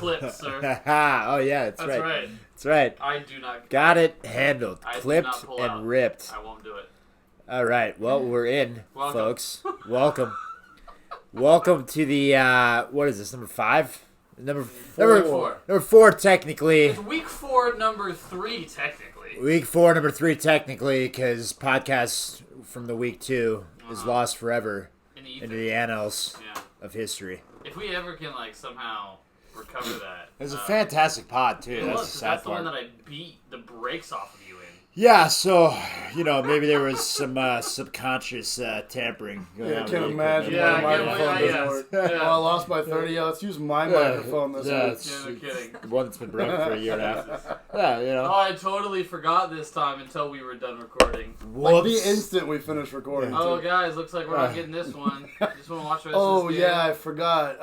clipped, sir. Oh, yeah, that's right. That's right. I do not. Got it handled. I Clipped and out. ripped. I won't do it. All right. Well, we're in, Welcome. folks. Welcome. Welcome to the, what is this, number 5? Number 4. Number 4, technically. It's week 4, number 3, technically. Week 4, number 3, technically, because podcast from the week 2 is lost forever into the annals of history. If we ever can, somehow recover that. It was a fantastic pod, too. That's the one that I beat the brakes off of you in. Yeah, so, maybe there was some subconscious tampering going on. I can't imagine my microphone doesn't work. I lost by 30. Let's use my microphone this week. No kidding. The one that's been broken for a year and a half. Yeah, Oh, I totally forgot this time until we were done recording. Like the instant we finished recording. Oh, guys, looks like we're not getting this one. Just want to watch the rest of this game. I forgot.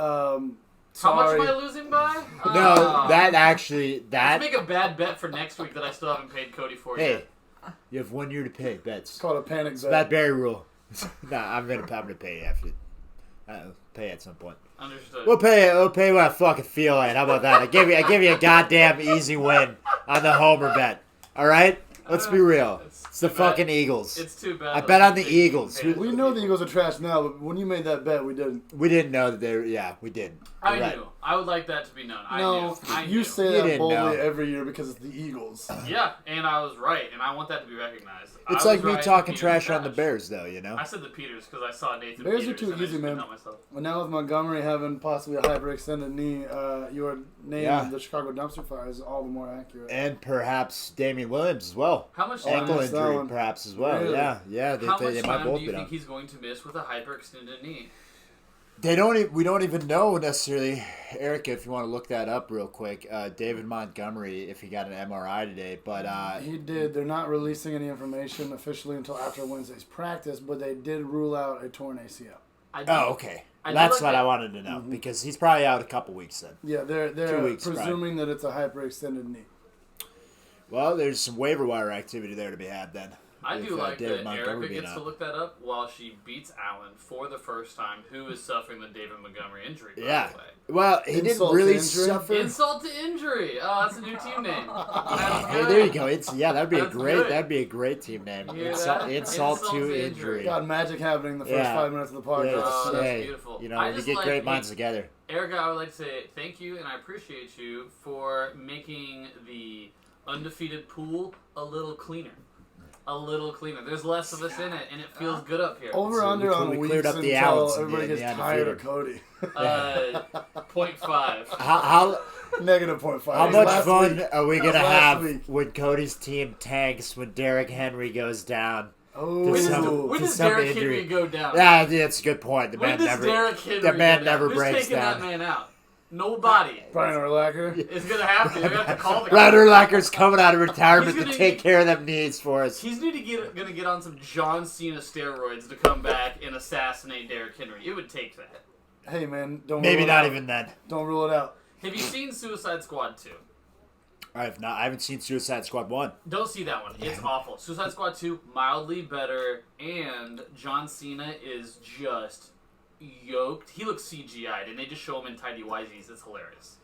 How much am I losing by? No, Let's make a bad bet for next week that I still haven't paid Cody for yet. Hey, you have 1 year to pay bets. It's called a panic bet. Bad Barry rule. I'm gonna pay after. Pay at some point. Understood. We'll pay what I fucking feel like. How about that? I give you a goddamn easy win on the homer bet. All right, let's be real. It's the fucking Eagles. It's too bad. I bet on the Eagles. We know the Eagles are trash now, but when you made that bet, we didn't. We didn't know that they were. Yeah, we did. I knew. I would like that to be known. I knew. You say that boldly every year because it's the Eagles. Yeah, and I was right, and I want that to be recognized. It's like me talking trash on the Bears, though, I said the Peters because I saw Nathan Bears Peters. Bears are too easy, man. Well, now with Montgomery having possibly a hyperextended knee, your name, the Chicago Dumpster Fire, is all the more accurate. And perhaps Damian Williams as well. How much ankle injury, perhaps as well. Really? Yeah. How much time do you think he's going to miss with a hyperextended knee? We don't even know necessarily, Erica. If you want to look that up real quick, David Montgomery, if he got an MRI today, but he did. They're not releasing any information officially until after Wednesday's practice, but they did rule out a torn ACL. Okay. That's what I wanted to know because he's probably out a couple weeks then. Yeah, they're 2 weeks, presuming that it's a hyperextended knee. Well, there's some waiver wire activity there to be had then. I do like that Erica gets to look that up while she beats Allen for the first time, who is suffering the David Montgomery injury, by the way. Well, he didn't really suffer. Insult to injury. Oh, that's a new team name. Hey, there you go. That'd be a great team name. Insult to injury. Got magic happening the first 5 minutes of the podcast. Oh, that's beautiful. When you get great minds together. Erica, I would like to say thank you, and I appreciate you for making the undefeated pool a little cleaner. There's less of us in it, and it feels good up here. Over under on weeks cleared up the until everybody gets tired of Cody. 0.5. How negative 0.5. How much fun are we gonna have when Cody's team tanks when Derrick Henry goes down? When does Derrick Henry go down? Yeah, that's a good point. The man never breaks Who's taking down. that man out? Nobody. Brian Urlacher is going to have to. They're going to have to call the guy. Brian Urlacher's coming out of retirement to take care of them needs for us. He's going to get on some John Cena steroids to come back and assassinate Derrick Henry. It would take that. Hey, man. Don't Maybe rule not it out. even then. Don't rule it out. Have you seen Suicide Squad 2? I haven't seen Suicide Squad 1. Don't see that one. It's awful. Suicide Squad 2, mildly better, and John Cena is just yoked. He looks CGI'd, and they just show him in tidy whities. It's hilarious.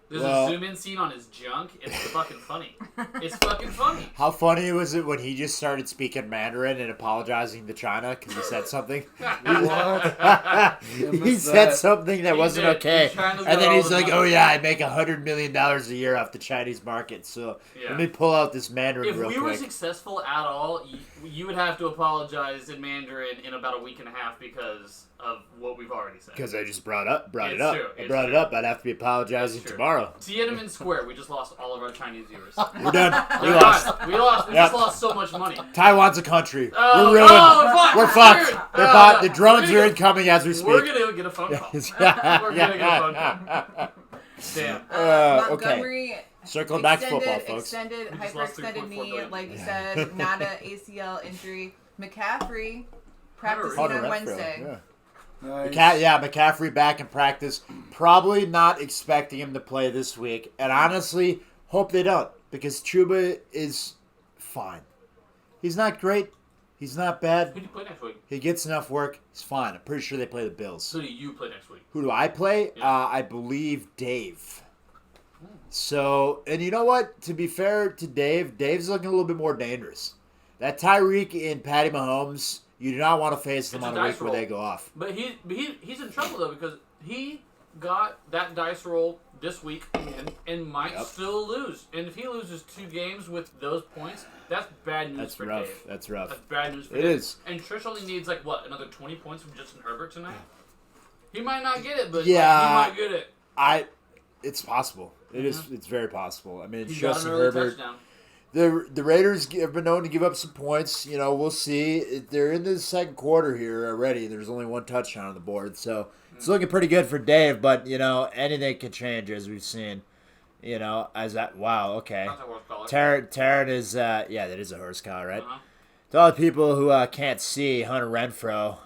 There's a zoom-in scene on his junk. It's fucking funny. It's fucking funny. How funny was it when he just started speaking Mandarin and apologizing to China because he said something? What? He said something that wasn't okay. And then he's like, oh yeah, I make $100 million a year off the Chinese market, so let me pull out this Mandarin real quick. If we were successful at all, you would have to apologize in Mandarin in about a week and a half because of what we've already said. Because I just brought it up. True. I brought it up. I'd have to be apologizing tomorrow. Tiananmen Square. We just lost all of our Chinese viewers. We're done. We lost. We just lost so much money. Taiwan's a country. We're ruined. We're fucked. The drones are incoming as we speak. We're gonna get a phone call. We're gonna get a phone call. Damn. Montgomery. Circling back to football, folks. Hyperextended knee, like you said, not an ACL injury. McCaffrey practicing on Wednesday. Yeah. Nice. McCaffrey back in practice. Probably not expecting him to play this week. And honestly, hope they don't. Because Chuba is fine. He's not great. He's not bad. Who do you play next week? He gets enough work. He's fine. I'm pretty sure they play the Bills. Who do you play next week? Who do I play? Yeah. I believe Dave. So, and you know what? To be fair to Dave, Dave's looking a little bit more dangerous. That Tyreek and Patty Mahomes, you do not want to face them on a week where they go off. But he's in trouble, though, because he got that dice roll this week and might still lose. And if he loses 2 games with those points, that's bad news for Dave. That's rough. That's bad news for Dave. It is. And Trish only needs, another 20 points from Justin Herbert tonight? He might not get it, but he might get it. It's possible. It is. It's very possible. I mean, He's Justin got an early Herbert. touchdown. The Raiders have been known to give up some points. You know, we'll see. They're into the second quarter here already. There's only 1 touchdown on the board, so it's looking pretty good for Dave. But anything can change as we've seen. Wow, okay. That's a horse collar. Taryn is that is a horse collar, right? Uh-huh. To all the people who can't see, Hunter Renfro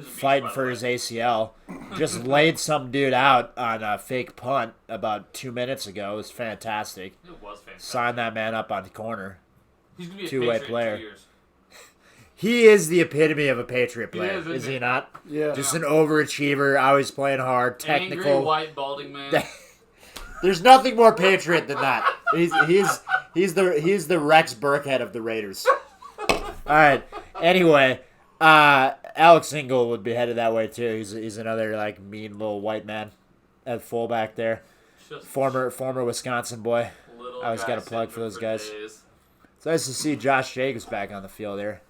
fighting for his ACL just laid some dude out on a fake punt about 2 minutes ago. It was fantastic. It was fantastic. Sign that man up on the corner. He's going to be a Two-way Patriot player. in 2 years. He is the epitome of a Patriot player, Isn't is he? he not? Yeah. Just an overachiever, always playing hard, technical. Angry, white, balding man. There's nothing more Patriot than that. He's the Rex Burkhead of the Raiders. All right. Anyway, Alex Ingle would be headed that way too. He's another mean little white man at fullback there. Just Former Wisconsin boy. I always got a plug for those guys. It's nice to see Josh Jacobs back on the field there.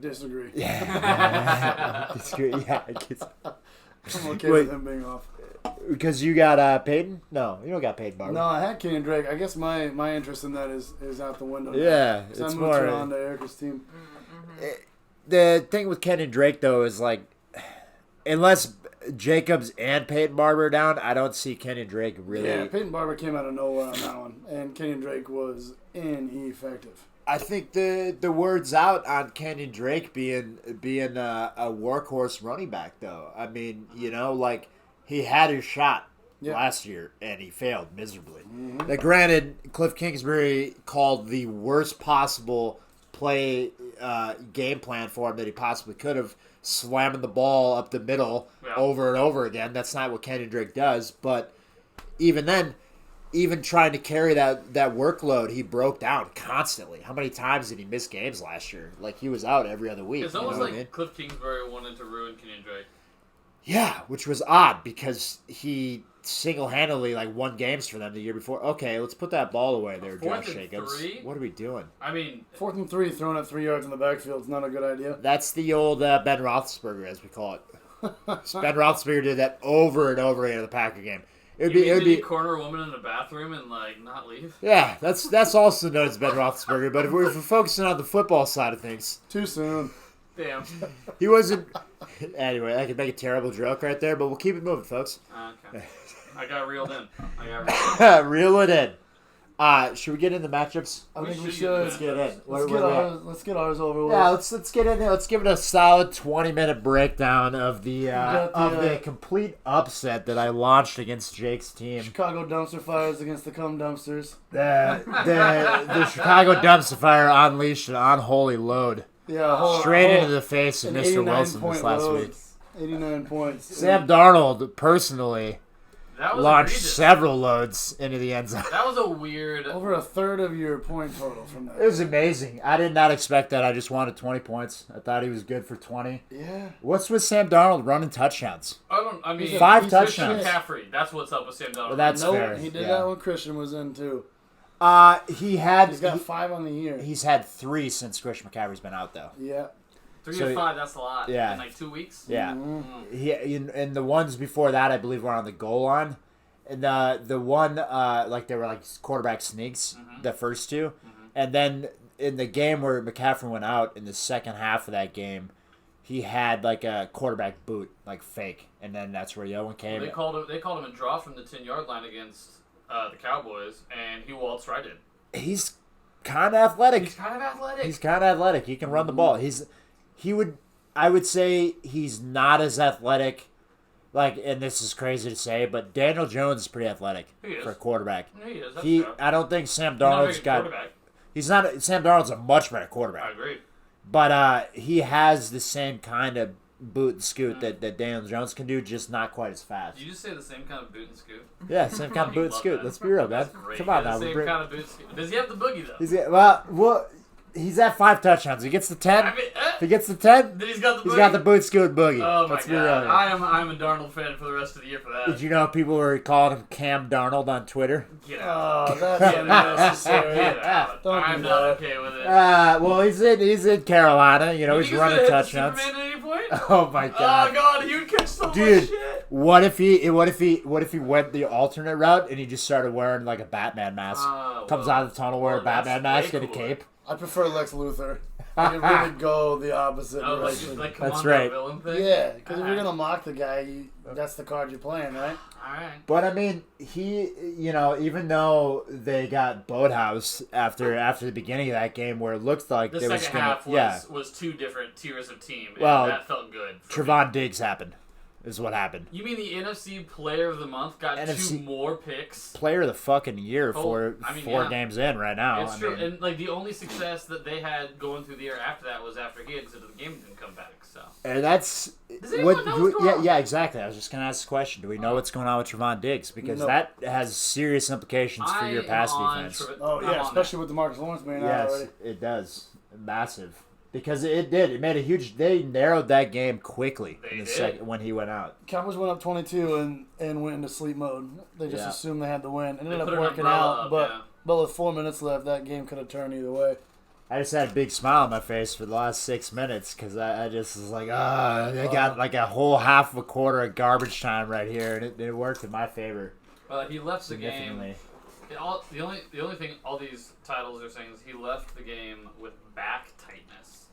Disagree. Yeah. Disagree. Yeah. I guess. I'm okay with him being off. Because you got Peyton? No, you don't got Peyton Barber. No, I had Kenyon Drake. I guess my interest in that is out the window. Yeah, So it's I moved more. on to Erica's team. The thing with Ken and Drake though is unless Jacobs and Peyton Barber are down, I don't see Ken and Drake really. Yeah, Peyton Barber came out of nowhere on that one, and Kenyon Drake was ineffective. I think the word's out on Kenyon Drake being a workhorse running back though. I mean, he had his shot last year and he failed miserably. Mm-hmm. Now, granted, Cliff Kingsbury called the worst possible game plan for him that he possibly could have, slamming the ball up the middle over and over again. That's not what Kenyon Drake does, but even then, even trying to carry that workload, he broke down constantly. How many times did he miss games last year? He was out every other week. It's almost like Cliff Kingsbury wanted to ruin Kenyon Drake. Yeah, which was odd because he single-handedly won games for them the year before. Okay, let's put that ball away there, Josh Jacobs. 3? What are we doing? I mean, 4th and 3, throwing it 3 yards in the backfield is not a good idea. That's the old Ben Roethlisberger, as we call it. Ben Roethlisberger did that over and over again in the Packer game. It would be corner a woman in the bathroom and not leave. Yeah, that's also known as Ben Roethlisberger. But if we're focusing on the football side of things, Too soon. Damn. he wasn't. Anyway, I could make a terrible joke right there, but we'll keep it moving, folks. Okay. I got reeled in. Reel it in. Should we get into matchups? I think we should should. Let's get in. Let's get ours over with. Yeah, let's get in there. Let's give it a solid 20-minute breakdown of the complete upset that I launched against Jake's team. Chicago dumpster fires against the cum dumpsters. The Chicago dumpster fire unleashed an unholy load. Yeah, Straight into the face of an Mr. Wilson this last load. week. 89 points. Sam Darnold personally That was launched egregious. several loads into the end zone. That was a weird. Over a third of your point total from that. It was amazing. I did not expect that. I just wanted 20 points. I thought he was good for 20. Yeah. What's with Sam Darnold running touchdowns? I mean, 5 piece of touchdowns. shit. McCaffrey. That's what's up with Sam Donald. Well, that's Nope, fair. he did yeah. that when Christian was in too. He's got 5 on the year. He's had 3 since Christian McCaffrey's been out though. Yeah. 3 so to 5. That's a lot. yeah. In 2 weeks. Yeah. Mm-hmm. And the ones before that, I believe, were on the goal line. And the one, they were quarterback sneaks, the first 2. Mm-hmm. And then in the game where McCaffrey went out, in the second half of that game, he had a quarterback boot, fake. And then that's where Yowen came. They called him a draw from the 10-yard line against the Cowboys, and he waltzed right in. He's kind of athletic. He's kind of athletic. He's kind of athletic. He can run the ball. I would say he's not as athletic, and this is crazy to say, but Daniel Jones is pretty athletic for a quarterback. He is. That's true. I don't think Sam He's not a Darnold's big got. quarterback. He's not. Sam Darnold's a much better quarterback. I agree. But he has the same kind of boot and scoot that Daniel Jones can do, just not quite as fast. Did you just say the same kind of boot and scoot? Yeah, same kind of boot and scoot. That. Let's be real, man. That's great. Come on Yeah, now. the same kind of boot and scoot. Does he have the boogie though? Well, he's at 5 touchdowns. He gets the 10. If he gets the 10, then he's got the boogie. He's got the boot scoot boogie. Oh my Let's be god! real. I'm a Darnold fan for the rest of the year for that. Did you know people were calling him Cam Darnold on Twitter? Get out! Oh, that's unnecessary. Get out! Don't I'm do not that. okay with it. Well, he's in Carolina. You know, You he's think running gonna hit touchdowns. Superman at any point? Oh my god! Oh god, he would catch so much Dude, shit. what if he went the alternate route and he just started wearing like a Batman mask? Comes out of the tunnel wearing a Batman mask and a cape. I prefer Lex Luthor. I can really go the opposite direction. Like That's Commando right. Villain thing? Yeah, because if you're gonna mock the guy, that's the card you're playing, right? Alright. But I mean, he, even though they got boathouse after the beginning of that game, where it looked like The they was second gonna, half was two different tiers of team, and Well, that felt good. Trevon Diggs happened, is what happened. You mean the NFC Player of the Month got NFC 2 more picks? Player of the fucking year Oh, four yeah. games in right now. It's true, and like the only success that they had going through the year after that was after he had, because the game didn't come back. So And that's Does anyone know what's going on? Yeah, exactly. I was just gonna ask the question. Do we know what's going on with Trevon Diggs? Because No. that has serious implications for your pass defense. Oh yeah, especially with DeMarcus Lawrence being out Yes, already. it does. Massive. Because it did. It made a huge. They narrowed that game quickly They in the did. second when he went out. Cowboys went up 22 and went into sleep mode. They just Yeah. assumed they had the win. It They ended up put an working umbrella out, up, but yeah. but with 4 minutes left, that game could have turned either way. I just had a big smile on my face for the last 6 minutes because I just was like, they got like a whole half of a quarter of garbage time right here, and it worked in my favor. He left the game. Significantly. The only thing all these titles are saying is he left the game with back tightness.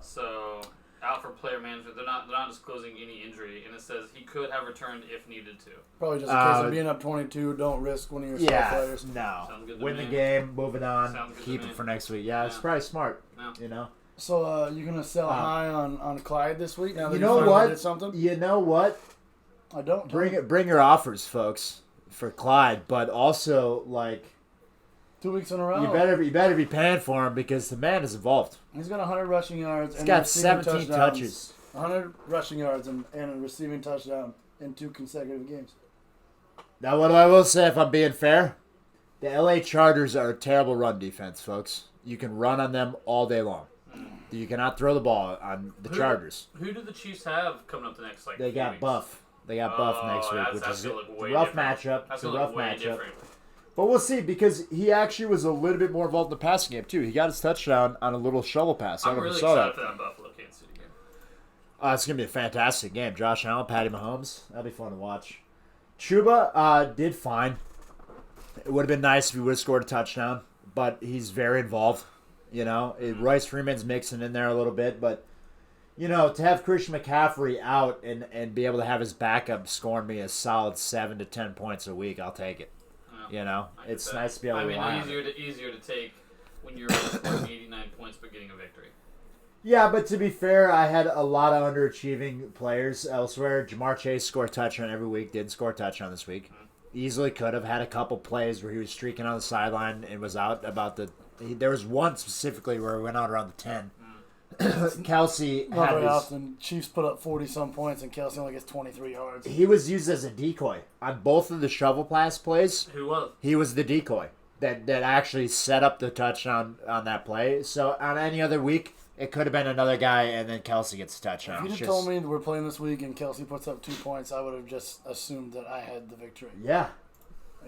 So out for player management. They're not disclosing any injury, and it says he could have returned if needed to. Probably just a case of being up 22. Don't risk one of your star players. No. Sounds good to Win me. the game, move it on, Sounds good keep to it me. for next week. Yeah, it's Yeah. probably smart. Yeah. So you're gonna sell high on Clyde this week? Now that You know finally what? did something? You know what? I don't. Bring your offers, folks, for Clyde, but also like 2 weeks in a row. you better be paying for him because the man is involved. He's got 100 rushing yards. He's and got receiving 17 touchdowns. touches. 100 rushing yards and a receiving touchdown in 2 consecutive games. Now, what I will say, if I'm being fair, the LA Chargers are a terrible run defense, folks. You can run on them all day long. You cannot throw the ball on the Chargers. Who do the Chiefs have coming up the next They few got weeks? Buff. They got Buff next week, which that's is gonna look a way rough different. matchup. That's It's a gonna rough look way matchup. different. But we'll see because he actually was a little bit more involved in the passing game too. He got his touchdown on a little shovel pass. I I'm don't know if really you saw excited that. for that Buffalo Kansas City game. It's gonna be a fantastic game. Josh Allen, Patty Mahomes. That'll be fun to watch. Chuba did fine. It would have been nice if he would have scored a touchdown, but he's very involved. Royce Freeman's mixing in there a little bit, but to have Christian McCaffrey out and be able to have his backup scoring me a solid 7 to 10 points a week, I'll take it. I It's get that. nice to be able to rely on it. easier to take when you're scoring 89 points but getting a victory. Yeah, but to be fair, I had a lot of underachieving players elsewhere. Jamar Chase scored a touchdown every week. Didn't score a touchdown this week. Easily could have had a couple plays where he was streaking on the sideline and was out there was one specifically where he went out around the 10. Kelsey Not had very his, often. Chiefs put up 40-some points, and Kelsey only gets 23 yards. he was used as a decoy on both of the shovel pass plays. Who was? He was the decoy that actually set up the touchdown on that play. So on any other week, it could have been another guy, and then Kelsey gets a touchdown. If you'd have told me that we're playing this week and Kelsey puts up 2 points, I would have just assumed that I had the victory. Yeah.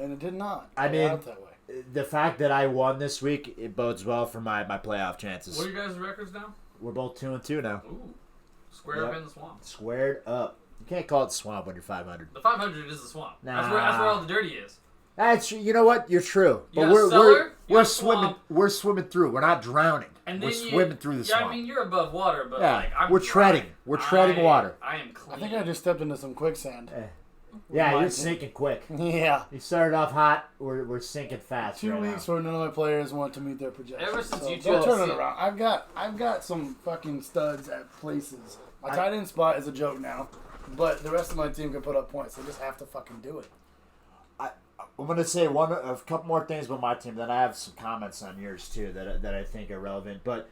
And it did not. I play mean, out that way. the fact that I won this week, it bodes well for my playoff chances. What are your guys' records now? We're both 2-2 now. Ooh. Square up in the swamp. Squared up. You can't call it swamp when you're 500. The 500 is the swamp. Nah. That's where all the dirty is. That's you know what? You're true. You But got we're cellar, you we're got swimming swamp. we're swimming through. We're not drowning. And We're then swimming through the swamp. I mean, you're above water, but Yeah, I'm we're dry. treading. We're treading water. I am clean. I think I just stepped into some quicksand. Yeah, My you're team. sinking quick. Yeah. You started off hot. We're sinking fast. 2 right weeks now. where none of my players want to meet their projections. Ever since you they'll two turn have it seen- around. I've got some fucking studs at places. My tight end spot is a joke now, but the rest of my team can put up points. They just have to fucking do it. I'm gonna say a couple more things about my team. Then I have some comments on yours too that I think are relevant. But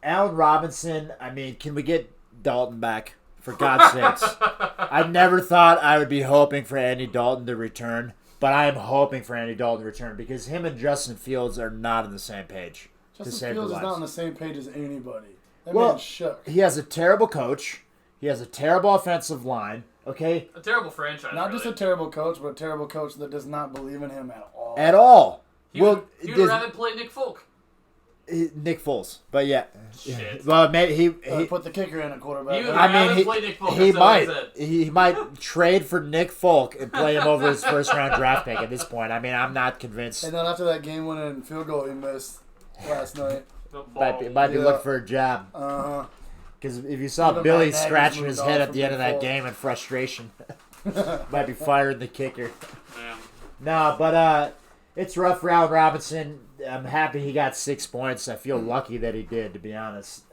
Allen Robinson, I mean, can we get Dalton back. For God's sakes. I never thought I would be hoping for Andy Dalton to return, but I am hoping for Andy Dalton to return because him and Justin Fields are not on the same page. Justin Fields is not on the same page as anybody. That Well, man shook. he has a terrible coach. He has a terrible offensive line. Okay? A terrible franchise. Not really. just a terrible coach, but a terrible coach that does not believe in him at all. At all. He Well, would rather play Nick Folk. Nick Foles. But yeah. Shit. Well, maybe he Put the kicker in a quarterback. He would huh? rather play Nick Folk. he that's what I might. said. He might trade for Nick Folk and play him over his first round draft pick at this point. I mean, I'm not convinced. And then after that game-winning field goal he missed last night. The Might be ball. looking for a job. Uh-huh. Because if you saw Even Billy Matt Nagy's scratching moved his on head at from the end of that Nick Folk. game in frustration, might be firing the kicker. Man. No, but it's rough for Allen Robinson. I'm happy he got 6 points. I feel lucky that he did, to be honest.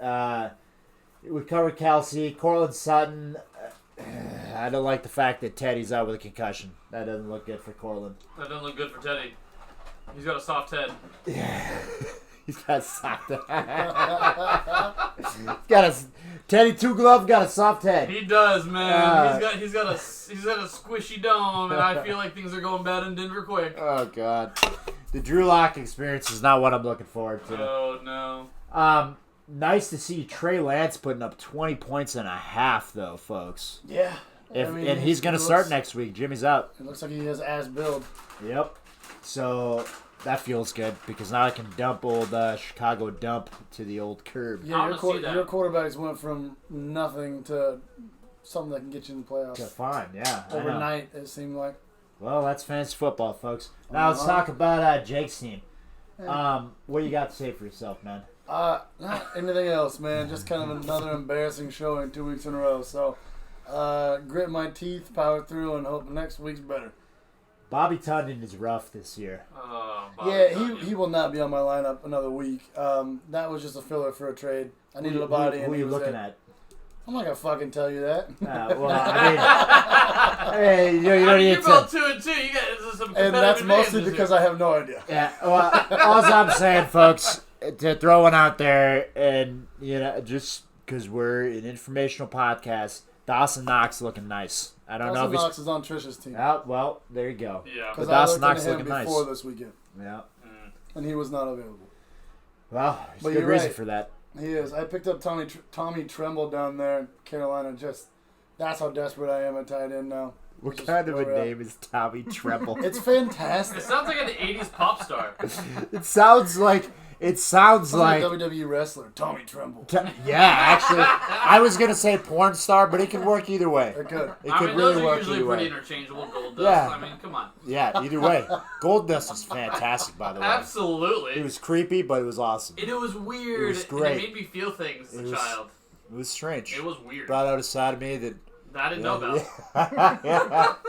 We covered Kelsey. Cortland Sutton. I don't like the fact that Teddy's out with a concussion. That doesn't look good for Cortland. That doesn't look good for Teddy. He's got a soft head. He's got a soft Teddy Two Glove got a soft head. He does, man. He's got a squishy dome, and I feel like things are going bad in Denver quick. Oh God, the Drew Lock experience is not what I'm looking forward to. Oh no. Nice to see Trey Lance putting up 20 points and a half, though, folks. Yeah. And he's going to start next week. Jimmy's out. It looks like he has ass build. Yep. So that feels good because now I can dump old Chicago dump to the old curb. Yeah, I wanna see that. your quarterbacks went from nothing to something that can get you in the playoffs. Fine, yeah. I know. Overnight, it seemed like. Well, that's fantasy football, folks. Now let's talk about Jake's team. What do you got to say for yourself, man? Not anything else, man. Just kind of another embarrassing showing 2 weeks in a row. So, grit my teeth, power through, and hope next week's better. Bobby Tundon is rough this year. He will not be on my lineup another week. That was just a filler for a trade. I needed a body. Who are you looking at? I'm not gonna fucking tell you that. Well, I mean, you don't need You're to. both 2 and 2. You got some And that's mostly advantages because here. I have no idea. Yeah, well, all I'm saying, folks, to throw one out there, and, just because we're an informational podcast, Dawson Knox looking nice. I don't know if Dawson he's... Knox is on Trish's team. Oh, well, there you go. Yeah. But Because I Dawson looked Knox into him looking nice. before this weekend, Yeah. and he was not available. Well, there's But good you're reason right. for that. He is. I picked up Tommy Tremble down there in Carolina. That's how desperate I am at tight end now. What Just kind of a where we're at. name is Tommy Tremble? It's It fantastic. sounds like an 80s pop star. It sounds like... Sounds like a WWE wrestler, Tommy Tremble. Yeah, actually, I was going to say porn star, but it could work either way. It could. It I could mean, really those are work usually either pretty way. interchangeable. Gold dust. Yeah. I mean, come on. Yeah, either way. Gold Dust was fantastic, by the way. Absolutely. It was creepy, but it was awesome. It was weird. It was great. And it made me feel things as a child. It was strange. It was weird. Brought out a side of me that... That I didn't know about.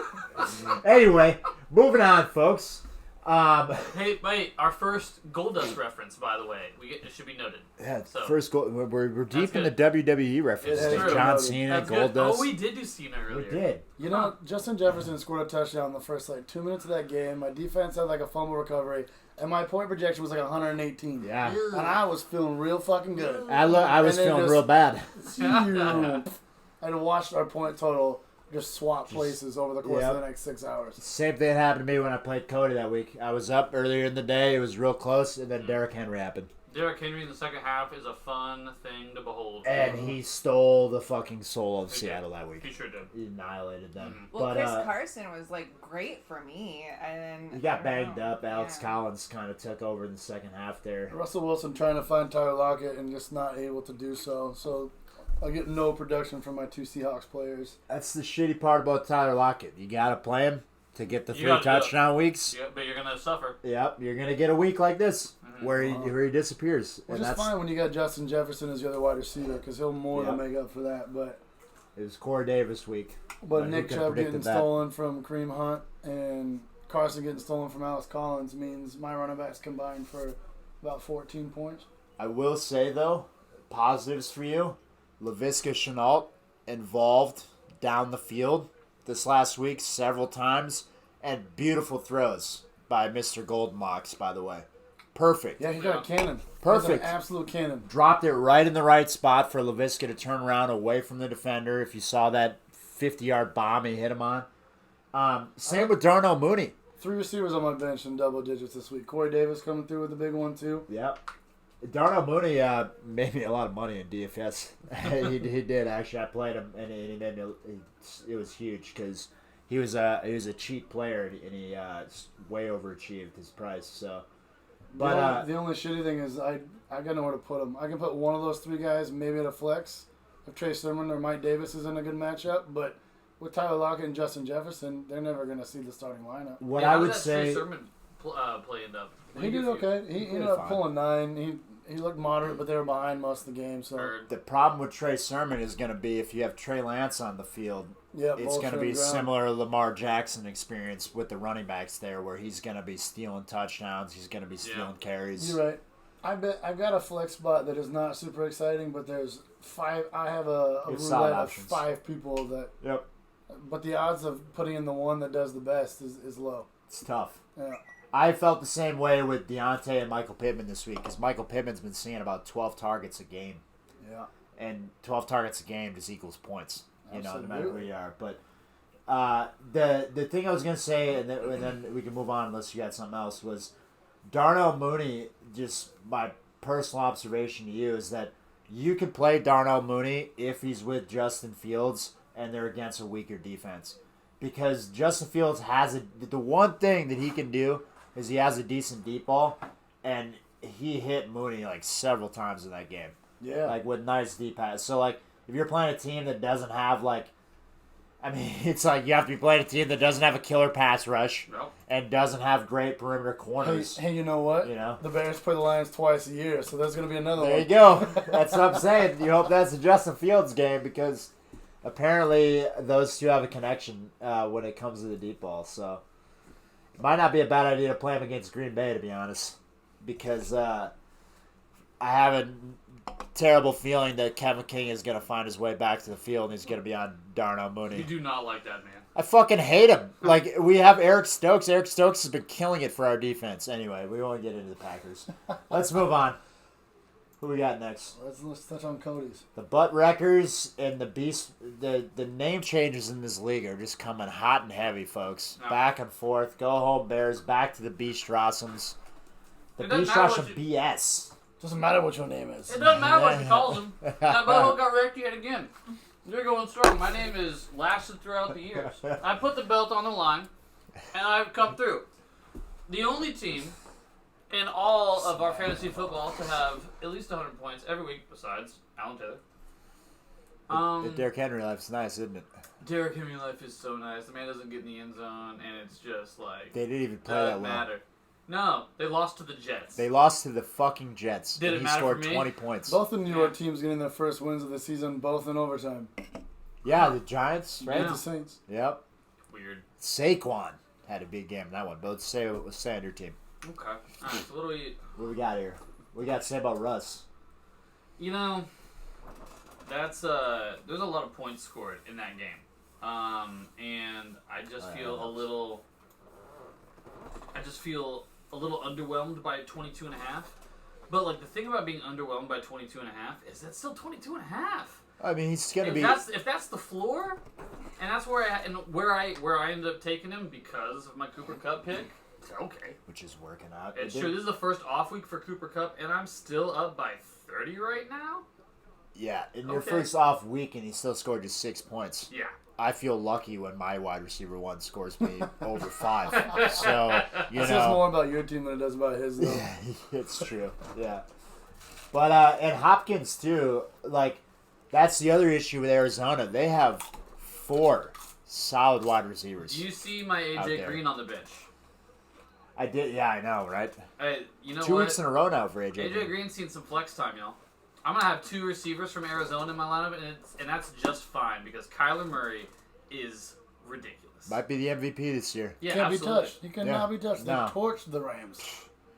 Anyway, moving on, folks. Hey, wait, our first Gold Dust reference, by the way. It should be noted. Yeah, So- first goal. We're deep in the good. WWE references. It is Like true. John Cena, That's Gold good. Dust. Oh, we did do Cena We earlier. did. You know, Justin Jefferson scored a touchdown in the first 2 minutes of that game. My defense had like a fumble recovery, and my point projection was like 118. Yeah. And I was feeling real fucking good. I was And then feeling just- real bad. I had watched our point total just swap places over the course of the next 6 hours. Same thing happened to me when I played Cody that week. I was up earlier in the day. It was real close, and then Derrick Henry happened. Derrick Henry in the second half is a fun thing to behold. And he stole the fucking soul of He Seattle did. that week. He sure did. He annihilated them. Well, But Chris Carson was great for me, and he got I don't banged know. up. Alex Yeah. Collins kind of took over in the second half there. Russell Wilson trying to find Tyler Lockett and just not able to do so. So I get no production from my two Seahawks players. That's the shitty part about Tyler Lockett. You got to play him to get the You 3 gotta do it. touchdown weeks. Yeah, but you're going to suffer. Yep, you're gonna get a week like this where he disappears, Which and is that's fine when you got Justin Jefferson as your other wide receiver because he'll more than Yep. make up for that. But it was Corey Davis week. But Who Nick could've Chubb predicted getting that? stolen from Kareem Hunt and Carson getting stolen from Alex Collins means my running backs combined for about 14 points. I will say though, positives for you, Laviska Shenault involved down the field this last week several times, and beautiful throws by Mr. Goldenlocks, by the way. Perfect. Yeah, he got a cannon. Perfect. An absolute cannon. Dropped it right in the right spot for LaVisca to turn around away from the defender. If you saw that 50-yard bomb he hit him on. Same with Darnell Mooney. 3 receivers on my bench in double digits this week. Corey Davis coming through with the big one, too. Yep. Darnell Mooney made me a lot of money in DFS. he did, actually. I played him, and he made me. It was huge because he was a cheap player, and he way overachieved his price. So, but the only shitty thing is I got nowhere to put him. I can put one of those 3 guys maybe at a flex if Trey Sermon or Mike Davis is in a good matchup, but with Tyler Lockett and Justin Jefferson, they're never going to see the starting lineup. What I would Trey say, Sermon play end up? He did okay. He ended up pulling 9. He looked moderate, but they were behind most of the game. So the problem with Trey Sermon is going to be if you have Trey Lance on the field, it's going to be similar to Lamar Jackson experience with the running backs there, where he's going to be stealing touchdowns, he's going to be stealing carries. You're right. I've got a flex spot that is not super exciting, but there's 5. I have a roulette of 5 people that. Yep. But the odds of putting in the one that does the best is low. It's tough. Yeah. I felt the same way with Deontay and Michael Pittman this week because Michael Pittman's been seeing about 12 targets a game. Yeah. And 12 targets a game just equals points, no matter who you are. But the thing I was going to say, and then we can move on unless you got something else, was Darnell Mooney, just my personal observation to you, is that you can play Darnell Mooney if he's with Justin Fields and they're against a weaker defense. Because Justin Fields has the one thing that he can do is he has a decent deep ball, and he hit Mooney like several times in that game. Yeah. Like with nice deep pass. So like if you're playing a team that doesn't have it's like you have to be playing a team that doesn't have a killer pass rush and doesn't have great perimeter corners. Hey, you know what? The Bears play the Lions twice a year, so there's going to be another one. There you go. That's what I'm saying. You hope that's a Justin Fields game because apparently those two have a connection when it comes to the deep ball. So it might not be a bad idea to play him against Green Bay, to be honest, because I have a terrible feeling that Kevin King is going to find his way back to the field and he's going to be on Darnell Mooney. You do not like that man. I fucking hate him. Like, we have Eric Stokes. Eric Stokes has been killing it for our defense. Anyway, we won't get into the Packers. Let's move on. Who we got next? Let's touch on Cody's. The Butt Wreckers and the Beast. The name changes in this league are just coming hot and heavy, folks. No. Back and forth. Go home Bears. Back to the Beast Rossums. The Beast Rossum BS. Doesn't matter what your name is. It doesn't matter what you call them. That butthole got wrecked yet again. You're going strong. My name is lasted throughout the years. I put the belt on the line, and I've come through. The only team in all of our fantasy football to have at least 100 points every week, besides Alan Taylor. The Derrick Henry life's nice, isn't it? Derrick Henry life is so nice. The man doesn't get in the end zone, and it's just like they didn't even play that well. Matter. No, they lost to the Jets. They lost to the fucking Jets. Did it matter scored for me? 20 points. Both the New York teams getting their first wins of the season, both in overtime. Yeah, the Giants, right? The Saints. Yep. Weird. Saquon had a big game in that one. Both stay on your team. Okay. All right. So what do we got here? What do we got to say about Russ? That's there's a lot of points scored in that game, and I just feel a little underwhelmed by 22.5. But like the thing about being underwhelmed by 22.5 is that's still 22.5. I mean, he's gonna be. If that's the floor, and that's where I ended up taking him because of my Cooper Kupp pick. Okay. Which is working out. It's true. This is the first off week for Cooper Kupp, and I'm still up by 30 right now. Yeah, in your first off week, and he still scored just 6 points. Yeah. I feel lucky when my wide receiver one scores me over 5. So, it says more about your team than it does about his, though. Yeah, it's true. Yeah. But, and Hopkins, too, like, that's the other issue with Arizona. They have 4 solid wide receivers. You see my AJ Green on the bench. I did, yeah, I know, right? You know 2 weeks in a row now for AJ Green. AJ Green's seen some flex time, y'all. I'm going to have 2 receivers from Arizona in my lineup, and that's just fine because Kyler Murray is ridiculous. Might be the MVP this year. Yeah, can't absolutely. be touched. He cannot be touched. They torched the Rams.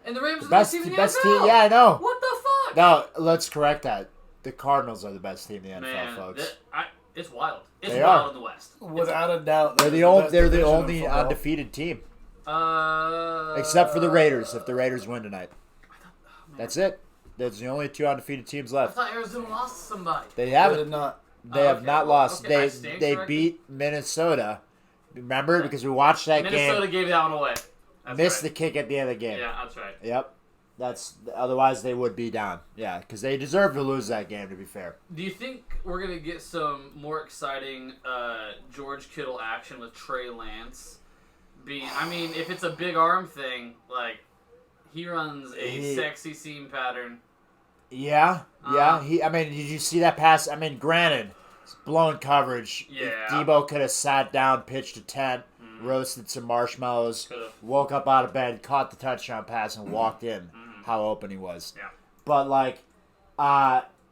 And the Rams are the best team in the best NFL. team. Yeah, I know. What the fuck? No, let's correct that. The Cardinals are the best team in the NFL, folks. It's wild. It's They wild are. in the West. Without a doubt. They're the only undefeated team. Except for the Raiders, if the Raiders win tonight. I That's it. There's the only 2 undefeated teams I left. thought Arizona lost to somebody. They They haven't. did not. They have Okay, not well, lost. okay, I They stand they corrected. beat Minnesota. Remember, because we watched that Minnesota game. gave that one away. That's Missed right. the kick at the end of the game. Yeah, that's right. Yep. That's otherwise they would be down. Yeah, because they deserve to lose that game. To be fair. Do you think we're gonna get some more exciting George Kittle action with Trey Lance? I mean, if it's a big arm thing, like he runs a sexy seam pattern. Yeah. I mean, did you see that pass? I mean, granted, it's blown coverage. Yeah. If Debo could have sat down, pitched a tent, roasted some marshmallows, Could've. woke up out of bed, caught the touchdown pass, and walked in. How open he was. Yeah. But like,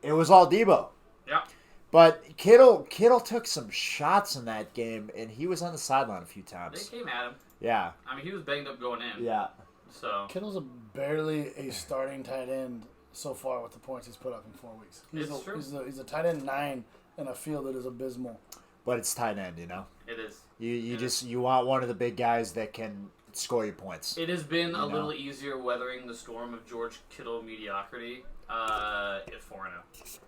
it was all Debo. Yeah. But Kittle took some shots in that game, and he was on the sideline a few They times. came at him. Yeah. I mean, he was banged up going in. Yeah. So Kittle's barely a starting tight end so far with the points he's put up in 4 weeks. It's true. He's a tight end 9 in a field that is abysmal. But it's tight end, you know. it is. You want one of the big guys that can score you points. It has been a know. little easier weathering the storm of George Kittle mediocrity at 4-0.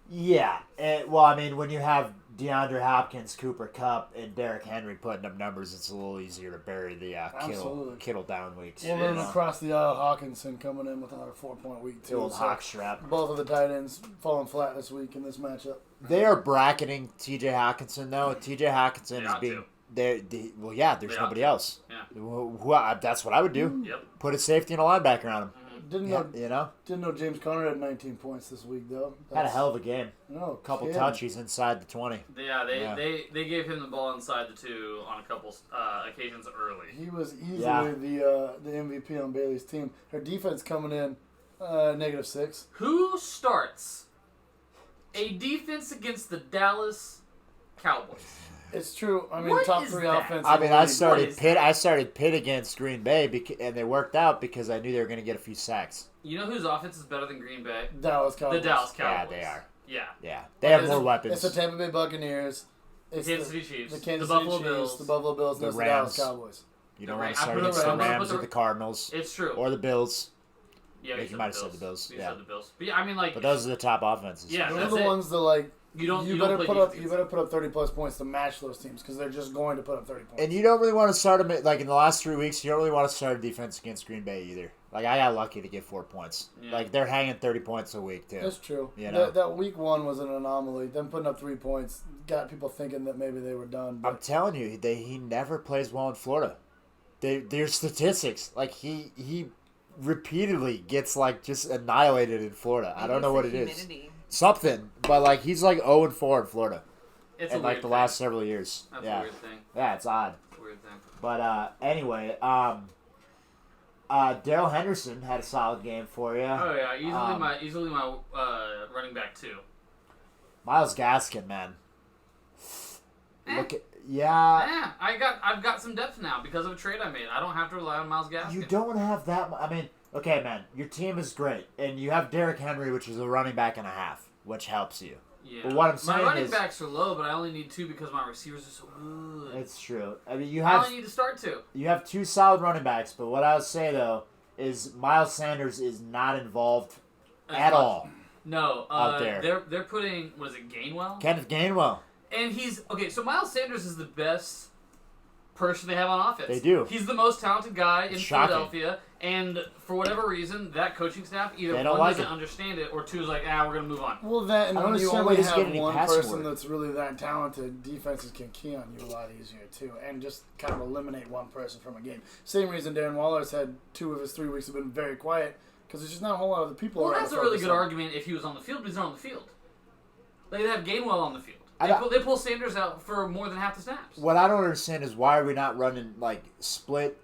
Yeah. Well, I mean, when you have DeAndre Hopkins, Cooper Kupp, and Derrick Henry putting up numbers, it's a little easier to bury the Absolutely. Kittle down weeks. Well, It then is. across the aisle, Hawkinson coming in with another 4-point week, The too. old So hawk strap. both of the tight ends falling flat this week in this matchup. They are bracketing T.J. Hawkinson, though. T.J. Hawkinson They is ought being... to. There's They ought nobody to. else. Yeah. That's what I would do. Yep. Put a safety and a linebacker on him. Didn't Yeah, know Didn't know James Conner had 19 points this week, though. had a hell of a game. No, Couple kidding. touchies inside the 20. Yeah, Yeah. they gave him the ball inside the 2 on a couple occasions early. He was easily Yeah. the MVP on Bailey's team. Her defense coming in -6. Who starts a defense against the Dallas Cowboys? It's true. I mean, What top is 3 that? offense. I mean, I What is started Pitt against Green Bay, and they worked out because I knew they were going to get a few sacks. You know whose offense is better than Green Bay? Dallas Cowboys. The Dallas Yeah, Cowboys. they are. Yeah. Yeah, they have It's- more It's weapons. the Tampa Bay Buccaneers. It's Kansas City Chiefs. The Kansas The City Buffalo Chiefs. Bills. The Buffalo Bills. The And the Dallas Rams. Cowboys. You don't The want to Ra- I start put the against the Rams- I Rams put or the Cardinals It's true. or the Bills. Yeah, you might have said the Bills, You yeah. said the Bills. But yeah, I mean, like, But those are the top offenses. Yeah. Those are that's the it. ones that like you don't better play put up. defense. You better put up 30+ points to match those teams because they're just going to put up 30 points. And you don't really want to start them like in the last 3 weeks. You don't really want to start a defense against Green Bay either. Like I got lucky to get 4 points. Yeah. Like they're hanging 30 points a week too. That's true. You know? That week 1 was an anomaly. Them putting up 3 points got people thinking that maybe they were done. I'm But telling you, he never plays well in Florida. Their statistics, like he repeatedly gets like just annihilated in Florida. I don't know what it is. Humidity. Something, but like he's like 0-4 in Florida It's in a like weird the thing. last several years. That's yeah, a weird thing. yeah, it's odd. It's a weird thing. But anyway, Daryl Henderson had a solid game for you. Oh yeah, easily my running back too. Miles Gaskin, man. Eh. Look at yeah. I've got some depth now because of a trade I made. I don't have to rely on Miles Gaskin. You don't have that. I mean, okay, man, your team is great, and you have Derrick Henry, which is a running back and a half, which helps you. Yeah. But what I'm saying my running is- backs are low, but I only need 2 because my receivers are so good. It's true. I mean, you I have only need to start 2. you have 2 solid running backs, but what I would say though is Miles Sanders is not involved As at much. all. No, Out there. they're putting what is it, Gainwell? Kenneth Gainwell. And he's okay. So Miles Sanders is the best person they have on offense. They do. He's the most talented guy in Shocking. Philadelphia, and for whatever reason, that coaching staff either They don't one like doesn't him. understand it, or 2 is like, we're gonna move on. well, that and I don't when you understand only why he's have getting any one passing person work. that's really that talented, defenses can key on you a lot easier too, and just kind of eliminate one person from a game. Same reason Darren Waller's had 2 of his 3 weeks have been very quiet because there's just not a whole lot of the people. Well, around that's to a really focus good on. argument if he was on the field, but he's not on the field. They have Gainwell on the field. I don't- They pull Sanders out for more than half the snaps. What I don't understand is why are we not running like split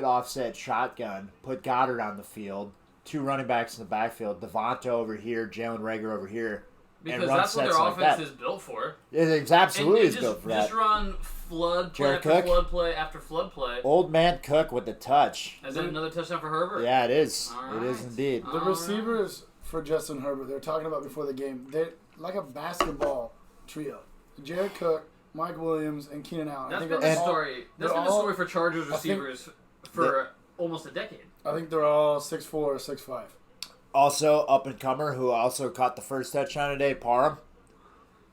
offset shotgun, put Goddard on the field, 2 running backs in the backfield, Devonta over here, Jalen Rager over here, and Because run that's what their sets like offense that. is built for. It's absolutely And is built for just that. run flood play Jared after Cook? flood play after flood play. Old man Cook with the touch. Is that another touchdown for Herbert? Yeah, it is. All It is right. indeed. The receivers for Justin Herbert, they're talking about before the game, they're like a basketball trio. Jared Cook, Mike Williams, and Keenan Allen. That's I been think the all- story. That's they're been the all- story for Chargers I think receivers for almost a decade. I think they're all 6'4" or 6'5". Also, up and comer who also caught the first touchdown today, Parham.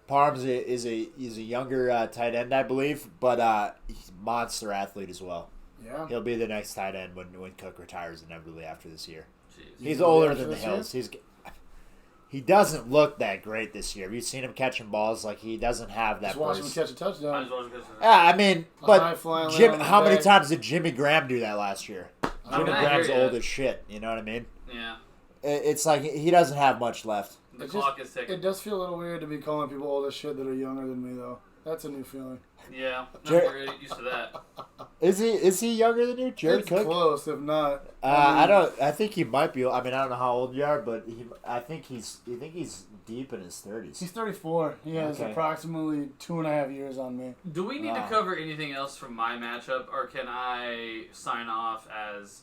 Parham is a younger tight end, I believe, but he's a monster athlete as well. Yeah. He'll be the next tight end when Cook retires inevitably after this year. Jeez. He's older than the Hills. He doesn't look that great this year. Have you seen him catching balls? Like, he doesn't have that Just watch him burst. catch a touchdown. Yeah, I mean, but high-flying Jim, laying on how his many back. times did Jimmy Graham do that last year? I Jimmy mean, I Graham's hear ya. old as shit. You know what I mean? Yeah. It's like he doesn't have much left. The clock is ticking. It does feel a little weird to be calling people old as shit that are younger than me, though. That's a new feeling. Yeah. Jer- I'm really used to that. Is he younger than you, Jared It's Cook? close, if not. I think he might be. I mean, I don't know how old you are, but I think he's deep in his 30s. He's 34. He has Okay. approximately 2.5 years on me. Do we need to cover anything else from my matchup, or can I sign off as?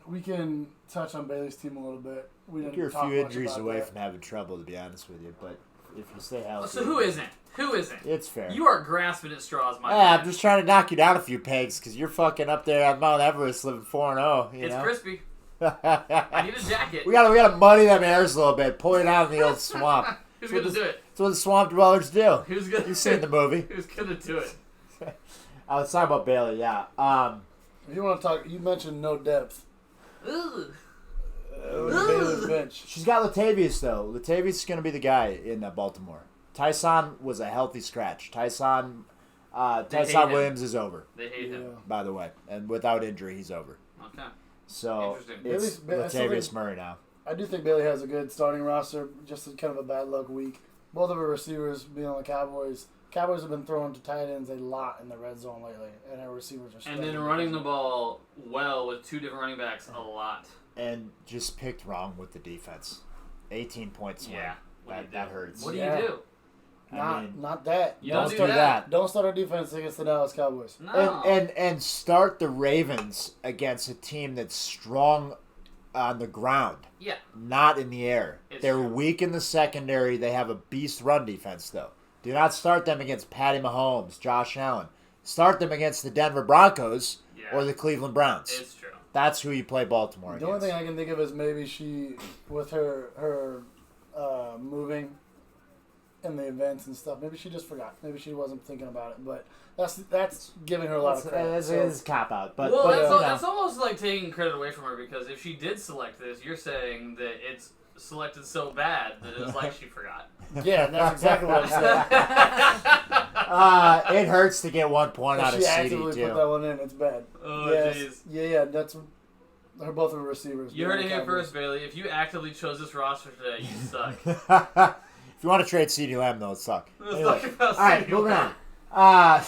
We can touch on Bailey's team a little bit. We I think didn't you're a talk few much injuries about away that. from having trouble, to be honest with you. But if you stay healthy, So who isn't? Who isn't? It's fair. You are grasping at straws, my Yeah, man. I'm just trying to knock you down a few pegs because you're fucking up there on Mount Everest living 4-0. It's know? crispy. I need a jacket. we gotta muddy them airs a little bit, pull it out in the old swamp. Who's That's gonna what do it? That's what the swamp dwellers do. Who's gonna? You've seen the movie. Who's gonna do it? Let's talk about Bailey. Yeah. If you want to talk, you mentioned no depth. Ugh. Bailey's bench. She's got Latavius though. Latavius is gonna be the guy in Baltimore. Tyson was a healthy scratch. Tyson hate him. Williams is over, They hate him. by the way, and without injury, he's over. Okay. So Interesting. it's Bailey's- I still Latavius think- Murray now. I do think Bailey has a good starting roster. Just kind of a bad luck week. Both of her receivers being on the Cowboys. Cowboys have been throwing to tight ends a lot in the red zone lately, and her receivers are. And struggling. then running the ball well with two different running backs a lot. And just picked wrong with the defense. 18 points. Yeah. What do you That do? hurts. What do Yeah. you do? Not that. You don't do that. that. Don't start our defense against the Dallas Cowboys. No. And start the Ravens against a team that's strong on the ground, yeah. not in the air. It's They're true. weak in the secondary. They have a beast run defense, though. Do not start them against Patty Mahomes, Josh Allen. Start them against the Denver Broncos Yeah. or the Cleveland Browns. It's true. That's who you play Baltimore The only against. thing I can think of is maybe she, with her moving in the events and stuff, maybe she just forgot. Maybe she wasn't thinking about it. But that's giving her a lot of credit. It's So- a cop out, but Well, but, that's, you know. that's almost like taking credit away from her, because if she did select this, you're saying that it's selected so bad that it was like she forgot. Yeah, that's exactly what I'm saying. It hurts to get 1 point out of She CD actively too. put that one in. It's bad. Oh, Yes. jeez. Yeah, that's both of her receivers. You heard it here first, Bailey. If you actively chose this roster today, you suck. If you want to trade CeeDee Lamb, though, it suck. Let's Anyway. talk about All right, CeeDee moving Lamb. on.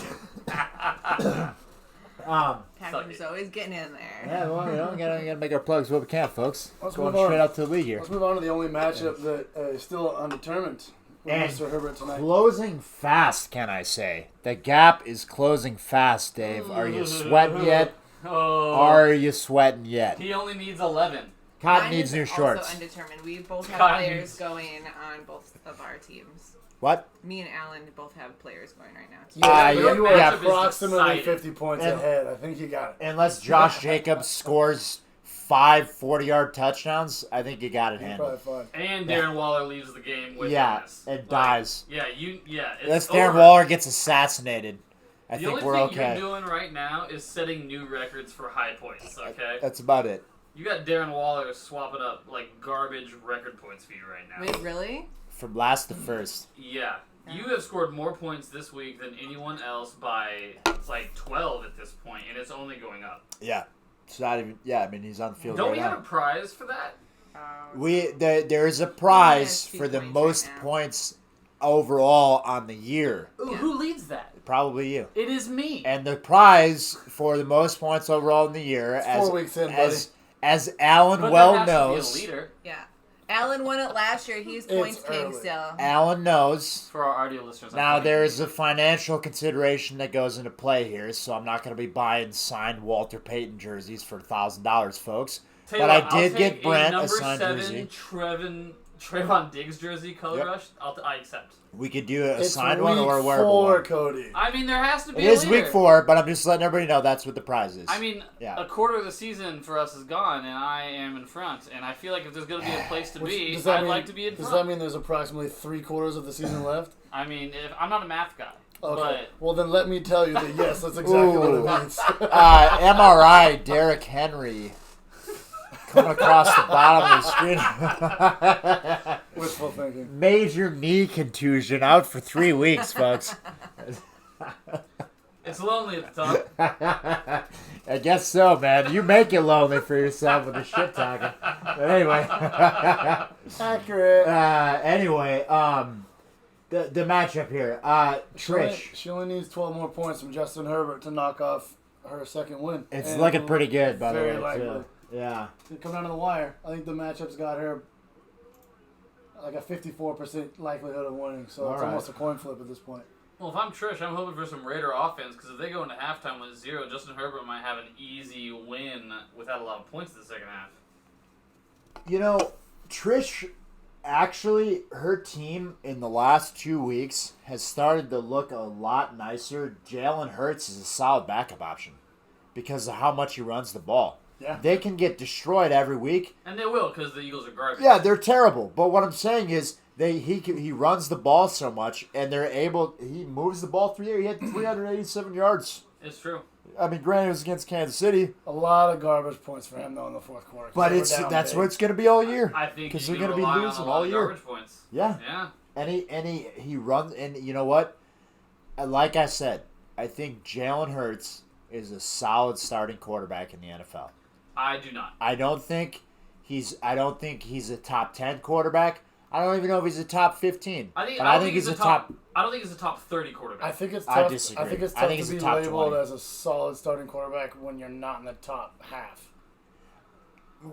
Packers always getting in there. Yeah, well, we gotta make our plugs what we can, folks. Let's Going move on. straight up to the league here. Let's move on to the only matchup that is still undetermined with And Mr. Herbert tonight. Closing fast, can I say? The gap is closing fast, Dave. Are you sweating yet? Oh, Are you sweating yet? he only needs 11. Cotton Mine needs is new also shorts. undetermined. We both have Cotton players needs- going on both of our teams. What? Me and Alan both have players going right now. Yeah, yeah, you yeah. are approximately Decided. 50 points And- ahead. I think you got it. Unless Josh Jacobs scores 5 40-yard touchdowns, I think you got it You're handled. probably fine. And Darren Waller leaves the game with Yeah, illness. and Like, dies. Yeah, it's Unless Darren over. Waller gets assassinated, I The think only we're thing okay. you're doing right now is setting new records for high points, okay? That's about it. You got Darren Waller swapping up like garbage record points for you right now. Wait, really? From last to first. Yeah. You have scored more points this week than anyone else by like 12 at this point, and it's only going up. Yeah. It's not even. Yeah, I mean he's on the field Don't right we now. have a prize for that? There is a prize He has 2 for the points most right now. points overall on the year. Ooh, Yeah. who leads that? Probably you. It is me. And the prize for the most points overall in the year, It's as 4 weeks in, as Alan But well there has knows, to be a leader Yeah. Alan won it last year. He's points king early. still. Alan knows. for our audio listeners. I'm Now pointing there at is me. a financial consideration that goes into play here, so I'm not going to be buying signed Walter Payton jerseys for $1,000, folks. Tell you But what, I I'll did get take Brent a number signed 7 jersey. Trayvon Diggs jersey color Yep. rush, I accept. We could do a It's signed week one or a wearable 4, one. Cody. I mean, there has to be It a is leader. week 4, but I'm just letting everybody know that's what the prize is. I mean, Yeah. a quarter of the season for us is gone, and I am in front. And I feel like if there's going to be a place to be, I'd like to be in front. Does that mean there's approximately 3/4 of the season left? I mean, I'm not a math guy. Okay. Well, then let me tell you that yes, that's exactly what it means. MRI, Derrick Henry. Coming across the bottom of the screen. Wishful thinking. Major knee contusion, out for 3 weeks, folks. It's lonely at the top. I guess so, man. You make it lonely for yourself with the shit talking. But anyway. Accurate. Anyway, the matchup here. Trish. She only needs 12 more points from Justin Herbert to knock off her second win. It's And looking pretty good, by the very way, likely. too. Yeah. Come down to the wire. I think the matchup's got her like a 54% likelihood of winning, so it's All right. almost a coin flip at this point. Well, if I'm Trish, I'm hoping for some Raider offense, because if they go into halftime with 0, Justin Herbert might have an easy win without a lot of points in the second half. You know, Trish, actually, her team in the last 2 weeks has started to look a lot nicer. Jalen Hurts is a solid backup option because of how much he runs the ball. Yeah. They can get destroyed every week. And they will, because the Eagles are garbage. Yeah, they're terrible. But what I'm saying is he runs the ball so much, and they're able. He moves the ball through the air. He had 387 yards. It's true. I mean, granted, it was against Kansas City, A lot of garbage points for him, though, in the fourth quarter. 'cause but they were it's down that's big. what it's going to be all year. I think 'Cause you they're can gonna be rely on losing a lot all of year. garbage points. Yeah. Yeah. And he runs, and you know what? Like I said, I think Jalen Hurts is a solid starting quarterback in the NFL. I do not. I don't think he's a top 10 quarterback. I don't even know if he's a top 15. I but think he's a top. I don't think he's a top 30 quarterback. I think it's I tough. disagree. I think it's I tough think to he's a be top labeled 20. as a solid starting quarterback when you're not in the top half.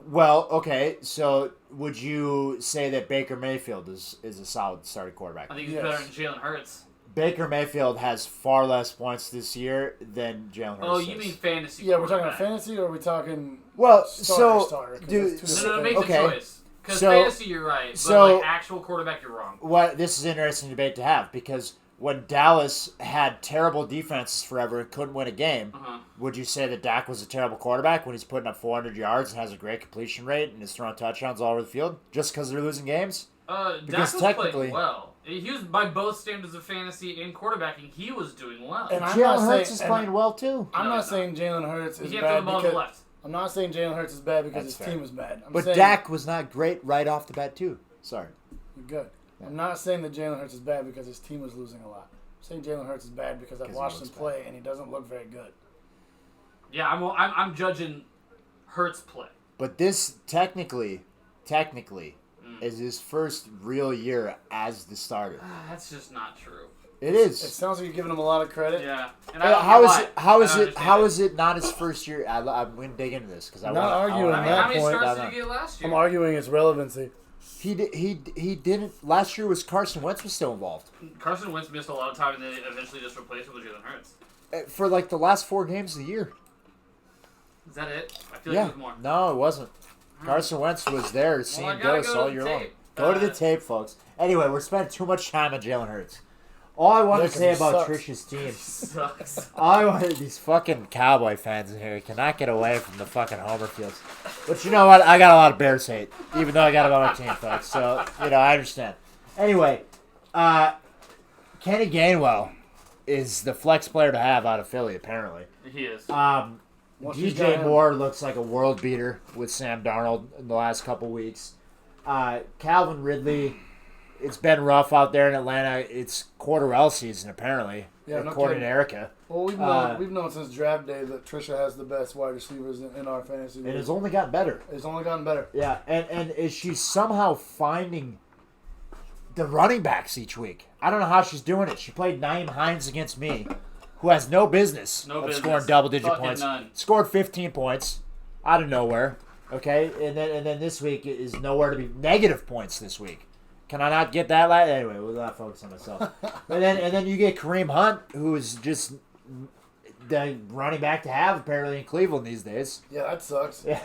Well, okay. So would you say that Baker Mayfield is a solid starting quarterback? I think he's Yes. better than Jalen Hurts. Baker Mayfield has far less points this year than Jalen Hurts. Oh, you does. mean fantasy? Yeah, we're talking quarterback. fantasy, or are we talking Well, starter? 'Cause dude. that's two No, different make things. the Okay. choice. Because So- fantasy, you're right. But so- like actual quarterback, you're wrong. What this is an interesting debate to have because when Dallas had terrible defenses forever and couldn't win a game, would you say that Dak was a terrible quarterback when he's putting up 400 yards and has a great completion rate and is throwing touchdowns all over the field just because they're losing games? Dak Because was technically- playing well. He was, by both standards of fantasy and quarterbacking, he was doing well. And I'm Jalen not Hurts saying- is and playing well too. I'm No, not he's not. saying Jalen Hurts He is can't throw bad the ball to because the left. I'm not saying Jalen Hurts is bad because That's his fair. team is bad. I'm But saying, Dak was not great right off the bat too. Sorry. You're good. I'm not saying that Jalen Hurts is bad because his team was losing a lot. I'm saying Jalen Hurts is bad because I've Because he watched him looks play and he doesn't look very good. Yeah, I'm judging Hurts play. But this technically is his first real year as the starter. That's just not true. It It is. sounds like you're giving him a lot of credit. Yeah. And How is why. it? How is I don't it? How understand is it not his first year? I'm going to dig into this because I Not want. arguing I mean, that how many point, starts did he get last year? I'm arguing its relevancy. He didn't. Last year was Carson Wentz was still involved Carson Wentz missed a lot of time, and then they eventually just replaced him with Jalen Hurts. for like the last 4 games of the year. Is that it? I feel like Yeah. it was more. No, it wasn't. Carson Wentz was there, seeing I gotta ghosts go to all the year long. tape. Go to the tape, folks. Anyway, we're spending too much time on Jalen Hurts. All I want Yeah, to 'cause say he about sucks. Trish's team. Sucks. All I want these fucking Cowboy fans in here cannot get away from the fucking Homer fields. But you know what? I got a lot of Bears hate, even though I got him on my team, folks. So I understand. Anyway, Kenny Gainwell is the flex player to have out of Philly, apparently. He is. Once he's got DJ him- Moore looks like a world beater with Sam Darnold in the last couple weeks. Calvin Ridley, it's been rough out there in Atlanta. It's Cordarrelle season, apparently, Yeah, no according to kidding. Erica. Well, we've known since draft day that Trisha has the best wide receivers in our fantasy It league. has only gotten better. It's only gotten better. Yeah, and is she somehow finding the running backs each week? I don't know how she's doing it. She played Naeem Hines against me, who has no business No of business. scoring double-digit Fucking points. none. Scored 15 points out of nowhere. Okay, and then this week is nowhere to be negative points this week. Can I not get that? Anyway, we'll not focus on myself. And then you get Kareem Hunt, who is just the running back to have apparently in Cleveland these days. Yeah, that sucks. Yeah,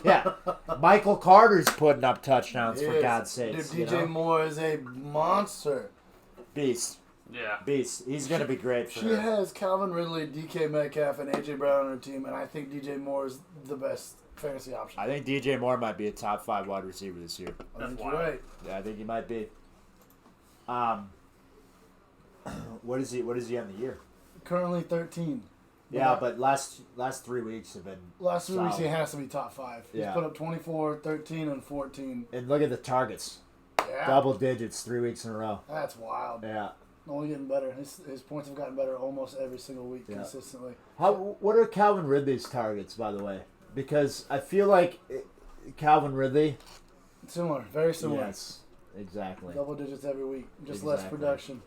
yeah. Michael Carter's putting up touchdowns for God's sakes. Dude, DJ Moore is a monster. Beast. Yeah. Beast. He's gonna be great for She her. has Calvin Ridley, DK Metcalf, and AJ Brown on her team, and I think DJ Moore is the best fantasy option. I think DJ Moore might be a top 5 wide receiver this year. I think wild. you're right. Yeah, I think he might be. What is he on the year? Currently 13. Yeah, but last 3 weeks have been Last 3 weeks he solid. has to be top 5. He's Yeah. put up 24, 13, and 14. And look at the targets. Yeah. Double digits 3 weeks in a row. That's wild. Yeah. Only getting better. His points have gotten better almost every single week consistently. What are Calvin Ridley's targets, by the way? Because I feel like Calvin Ridley. Similar. Very similar. Yes, exactly. Double digits every week. Just Exactly. less production.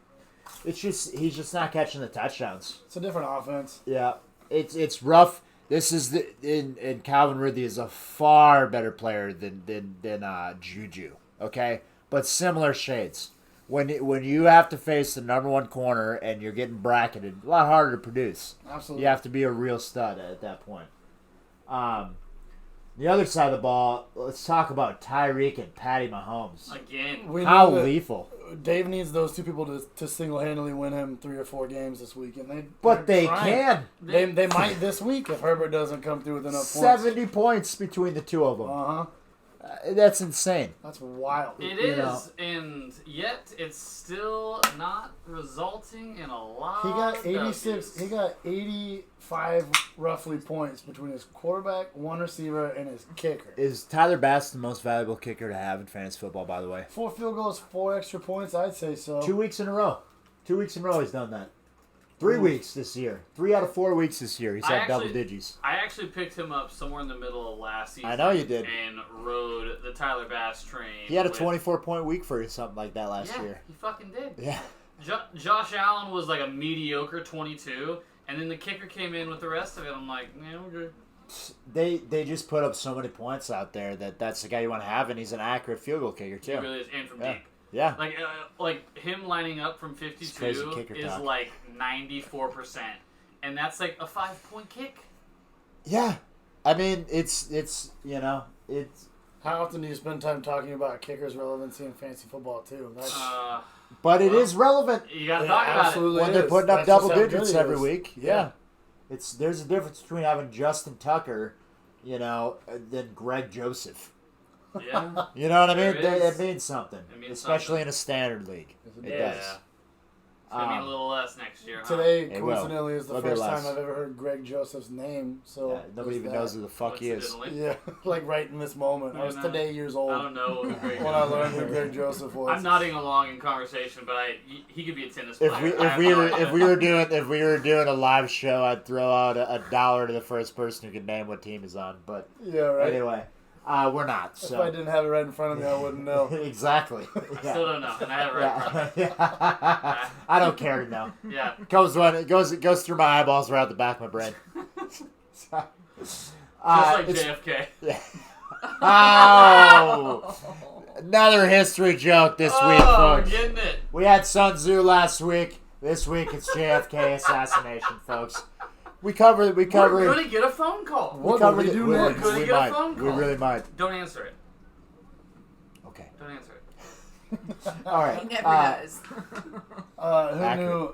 It's just he's just not catching the touchdowns. It's a different offense. Yeah, it's rough. This is and Calvin Ridley is a far better player than Juju. Okay, but similar shades. When you have to face the number 1 corner and you're getting bracketed, a lot harder to produce. Absolutely. You have to be a real stud at that point. The other side of the ball, let's talk about Tyreek and Patty Mahomes. Again. We How know that lethal. Dave needs those two people to single-handedly win him 3 or 4 games this week, and But they're they trying. can. They might this week if Herbert doesn't come through with enough 70 points between the two of them. points. That's insane. That's wild. It You is, know. and yet it's still not resulting in a lot. He got of 86. W's. He got 85 roughly points between his quarterback, 1 receiver, and his kicker. Is Tyler Bass the most valuable kicker to have in fantasy football, by the way? 4 field goals, 4 extra points. I'd say so. 2 weeks in a row. 2 weeks in a row he's done that. 3 weeks this year. 3 out of 4 weeks this year he's had double digits. I actually picked him up somewhere in the middle of last season. I know you did. And rode the Tyler Bass train. He had a with- 24-point week for you, something like that last yeah, year. he fucking did. Yeah. Josh Allen was like a mediocre 22, and then the kicker came in with the rest of it. I'm like, yeah, we're good. They just put up so many points out there that's the guy you want to have, and he's an accurate field goal kicker, too. He really is, and from Yeah. deep. Yeah. Like him lining up from It's crazy 52 kicker is talk. like 94%, and that's like a 5-point kick. Yeah. I mean, it's How often do you spend time talking about kickers' relevancy in fantasy football, too? That's, but it is relevant You gotta it talk about it. absolutely when they're is. putting up That's double just how good digits he every is. week. Yeah. There's a difference between having Justin Tucker, than Greg Joseph. Yeah. You know what I mean? There is. It means something, It means especially in a standard league. Yes, It Yeah. does. It's gonna be a little less next year, huh? Today, It will. coincidentally, is the A little bit first time less. I've ever heard Greg Joseph's name. So Yeah, nobody there's even that. knows who the fuck he is. Coincidentally. Yeah, like right in this moment. I was No. today years old I don't know who Greg when I is. learned who Greg Joseph was. I'm nodding along in conversation, but he could be a tennis If player. we I if have we no were idea. if we were doing a live show, I'd throw out a dollar to the first person who could name what team is on. But Yeah, right. anyway, we're not. If I So didn't have it right in front of me, I wouldn't know. exactly. I still don't know, and I have it right in front of me. Yeah. I don't care to know. Yeah. It goes through my eyeballs right out the back of my brain. Just like it's- JFK. Yeah. Oh, another history joke this week, Oh, folks. getting it. We had Sun Tzu last week. This week it's JFK assassination, folks. We cover. We're gonna get a phone call. What cover will we the- do we- next? We're gonna we get a might. phone We call. really might. Don't answer it. Okay. Don't answer it. All right. He never does.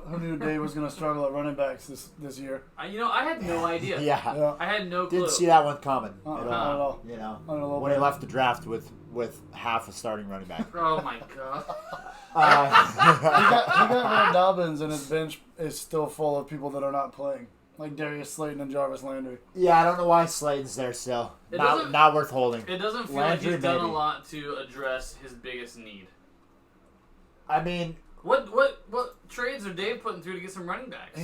Who knew Dave was going to struggle at running backs this year? I had no idea. Yeah. Yeah. I had no clue. Didn't see that one coming Not at at all. all. You know, Not a little when he bit. left the draft with half a starting running back. Oh my god. He got Rand Dobbins, and his bench is still full of people that are not playing, like Darius Slayton and Jarvis Landry. Yeah, I don't know why Slayton's there still. It doesn't- Not worth holding. It doesn't feel Landry, like he's done maybe. a lot to address his biggest need. I mean, What trades are Dave putting through to get some running backs?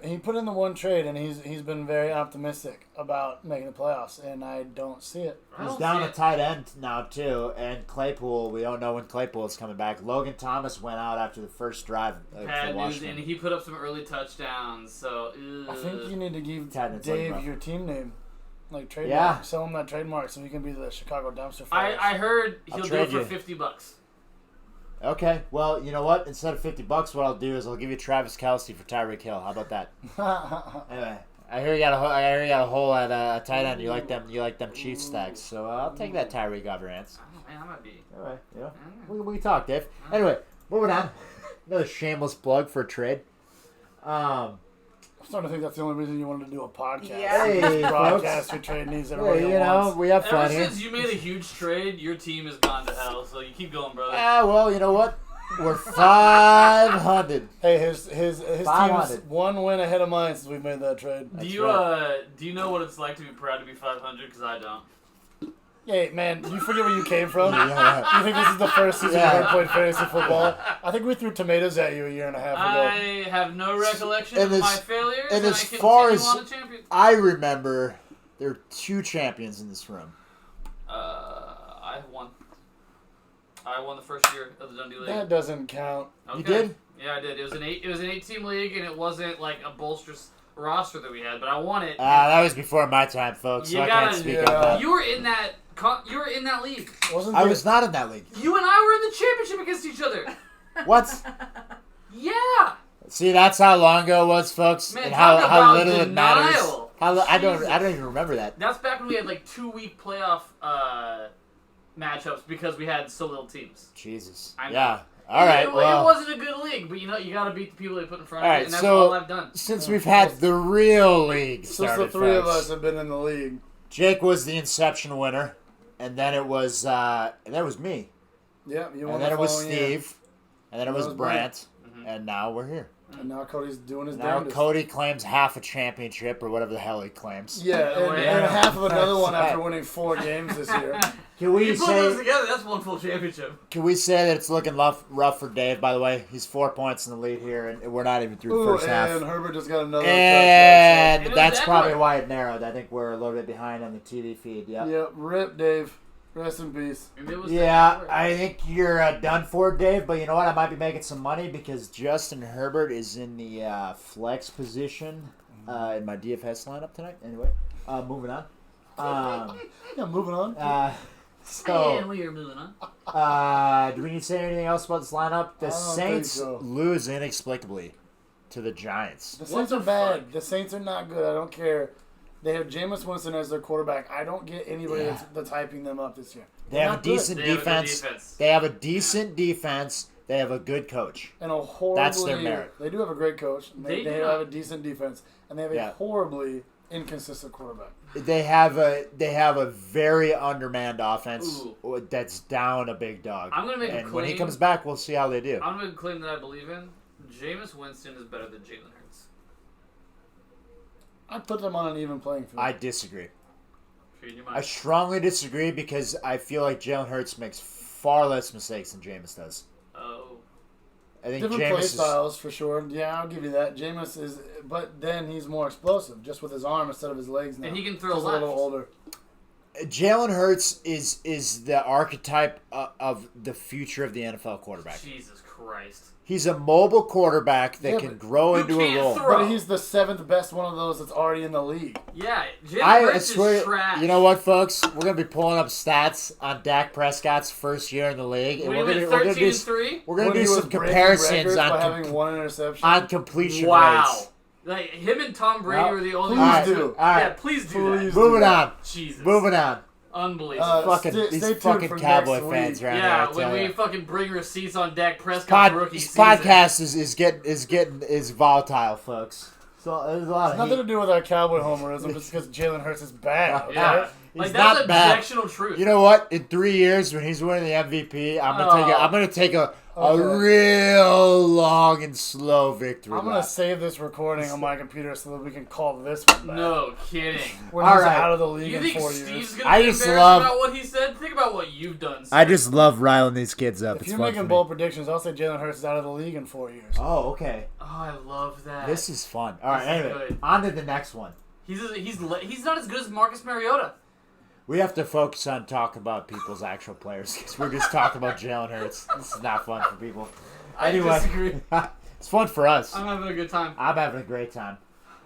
He put in the one trade, and he's been very optimistic about making the playoffs, and I don't see it. I he's don't down see a it. tight end now too, and Claypool. We don't know when Claypool is coming back. Logan Thomas went out after the first drive for Bad news, Washington. and he put up some early touchdowns. So I think you need to give Tight end's Dave like rough. your team name, like trademark. Yeah. Sell him that trademark so he can be the Chicago dumpster fire. I heard he'll do it trade for you. $50. Okay, well, you know what? Instead of $50, what I'll do is I'll give you Travis Kelce for Tyreek Hill. How about that? Anyway, I hear you got a hole at tight end. You like them Chiefs stacks. So I'll take that Tyreek off your hands. Oh, man, I might be. All right, you know, we can talk, Dave. Anyway, moving on. Another shameless plug for a trade. I'm starting to think that's the only reason you wanted to do a podcast. Yeah. Hey, Broadcast your trade needs everybody Hey, at once. we have Ever fun here. since you made a huge trade, your team has gone to hell. So you keep going, brother. Well, you know what? We're 500. Hey, his team's 500. one win ahead of mine since we made that trade. Do you know what it's like to be proud to be 500? Because I don't. Hey, man, you forget where you came from? Yeah. You think this is the first season Yeah. you ever played fantasy football? I think we threw tomatoes at you a year and a half ago. I have no recollection And of as- my failures, and and as I far continue as- on a champion. I remember there are 2 champions in this room. I won. I won the first year of the Dundee League. That doesn't count. You did? Yeah, I did. It was an 8-team league, and it wasn't like a bolsterous roster that we had, but I won it. That was before my time, folks. So You I can't gotta- speak yeah. on that. You were in that. You were in that league. Wasn't I there- was not in that league. You and I were in the championship against each other. What? Yeah. See, that's how long ago it was, folks, Man, and talk how about little it matters. denial. I don't Jesus. even remember that. That's back when we had like 2-week playoff matchups because we had so little teams. Jesus. I know. Yeah. All right. It Well, wasn't a good league, but you got to beat the people they put in front All of right, you, and that's so- all I've done. since we've had the real league Since started, the three of folks, us have been in the league. Jake was the Inception winner, and then it was me, Yeah, you won and the then it was following year. Steve, and then it And was that was Brant, Mhm. and now we're here. And now Cody's doing his Now damnedest. Cody claims half a championship or whatever the hell he claims. Yeah, and Yeah. half of another one That's after right. winning 4 games this year. Can we You put those say? together, that's one full championship. Can we say that it's looking rough for Dave? By the way, he's 4 points in the lead here, and we're not even through the Ooh, first half. and Herbert just got another touchdown. And So- that's And it was probably Edward. why it narrowed. I think we're a little bit behind on the TV feed. Yep. Yep, rip Dave. Rest in peace. And it was Yeah, the- I think you're done for, Dave. But you know what? I might be making some money because Justin Herbert is in the flex position in my DFS lineup tonight. Anyway, moving on. Yeah, moving on. And So, we are moving on. do we need to say anything else about this lineup? The I don't Saints think so. lose inexplicably to the Giants. The What Saints the are bad. fuck? The Saints are not good. I don't care. They have Jameis Winston as their quarterback. I don't get anybody Yeah. that's hyping them up this year. They They're have a not good. decent They have a good defense. defense. They have a decent defense. They have a good coach. And a horribly, That's their merit. They do have a great coach. And They they do. have a decent defense, and they have a Yeah. horribly inconsistent quarterback. They have a very undermanned offense Ooh. that's down a big dog. I'm gonna make a and when he claim. comes back, we'll see how they do. I'm going to claim that I believe in. Jameis Winston is better than Jalen Hurts. I put them on an even playing field. I disagree. Read your I mind. strongly disagree because I feel like Jalen Hurts makes far less mistakes than Jameis does. Oh. I think Different Jameis play is. styles for sure. Yeah, I'll give you that. Jameis is, but then he's more explosive, just with his arm instead of his legs now. And he can throw He's a little left. older. Jalen Hurts is the archetype of the future of the NFL quarterback. Jesus Christ. He's a mobile quarterback that Yeah, can but grow you into a can't role. throw. But he's the 7th best one of those that's already in the league. Yeah, Jalen I Hurts swear, is trash. you know what, folks? We're gonna be pulling up stats on Dak Prescott's first year in the league, and When he we're went gonna do 13-3? we're gonna When do he was some breaking comparisons records by on having one interception. on completion Wow. rates. Like, him and Tom Brady Well, were the only please ones. do. who- All right. Yeah, please do Please that. Moving do on, Jesus. moving on. Unbelievable. Fucking stay these tuned fucking for Cowboy next fans week. around Yeah, here. I when tell we ya. fucking bring receipts on Dak Prescott's Pod, rookie this season. podcast is volatile, folks. So there's a lot It's of nothing to heat. do with our cowboy homerism, just because Jalen Hurts is bad. Okay? Yeah. He's Like, not that's bad. objectional truth. You know what? In 3 years, when he's winning the MVP, I'm gonna take a Okay. real long and slow victory. I'm gonna lap. save this recording on my computer so that we can call this one back. No kidding. When All he's right. out of the league You in think 4 Steve's years. gonna I be just embarrassed love- about what he said? Think about what you've done. I just love riling these kids up. If It's you're fun making for me. bold predictions, I'll say Jalen Hurts is out of the league in 4 years. Oh, okay. Oh, I love that. This is fun. All right, This is anyway, good. on to the next one. He's not as good as Marcus Mariota. We have to focus on talking about people's actual players because we're just talking about Jalen Hurts. This is not fun for people. I Anyway, disagree. it's fun for us. I'm having a good time. I'm having a great time.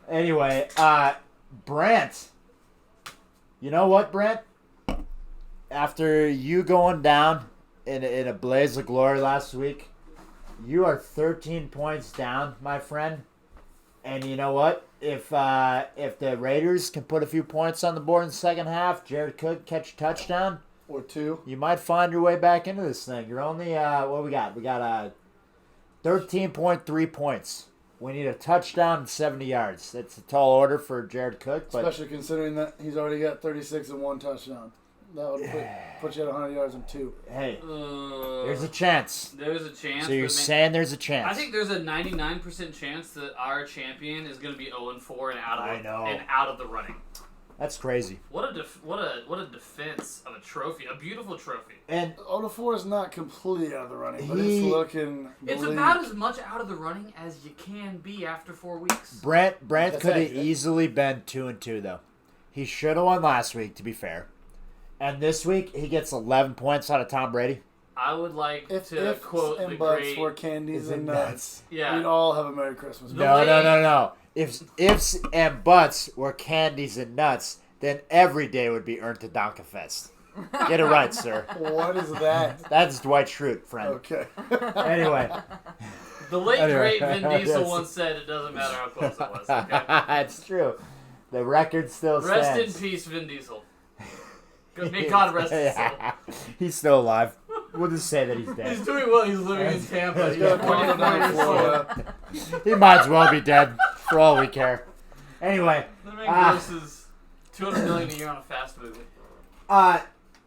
Anyway, Brent. You know what, Brent? After you going down in a blaze of glory last week. You are 13 points down, my friend. And you know what? If the Raiders can put a few points on the board in the second half, Jared Cook catch a touchdown or 2, you might find your way back into this thing. You're only what we got? We got 13.3 points. We need a touchdown and 70 yards. That's a tall order for Jared Cook, but especially considering that he's already got 36 and 1 touchdown. That would put you at 100 yards and 2. Hey, there's a chance. There's a chance. So you're saying there's a chance? I think there's a 99% chance that our champion is going to be 0-4 and out of the running. That's crazy. What a defense of a trophy, a beautiful trophy. And 0-4 is not completely out of the running, but it's looking. It's about as much out of the running as you can be after 4 weeks. Brent could have easily been 2-2 though. He should have won last week, to be fair. And this week he gets 11 points out of Tom Brady. I would like to if quote and the buts great. were candies and nuts. Yeah. We'd all have a Merry Christmas. No. If ifs and buts were candies and nuts, then every day would be earned to Donkafest. Get it right, sir. What is that? That's Dwight Schrute, friend. Okay. Anyway. The late great Vin Diesel once said it doesn't matter how close it was. Okay? It's true. The record still stands. Rest in peace, Vin Diesel. May God rest his soul. He's still alive. We'll just say that he's dead. He's doing well. He's living in Tampa. He's Yeah, got 24 years old. He might as well be dead, for all we care. Anyway. The man grosses $200 million a year on a fast movie.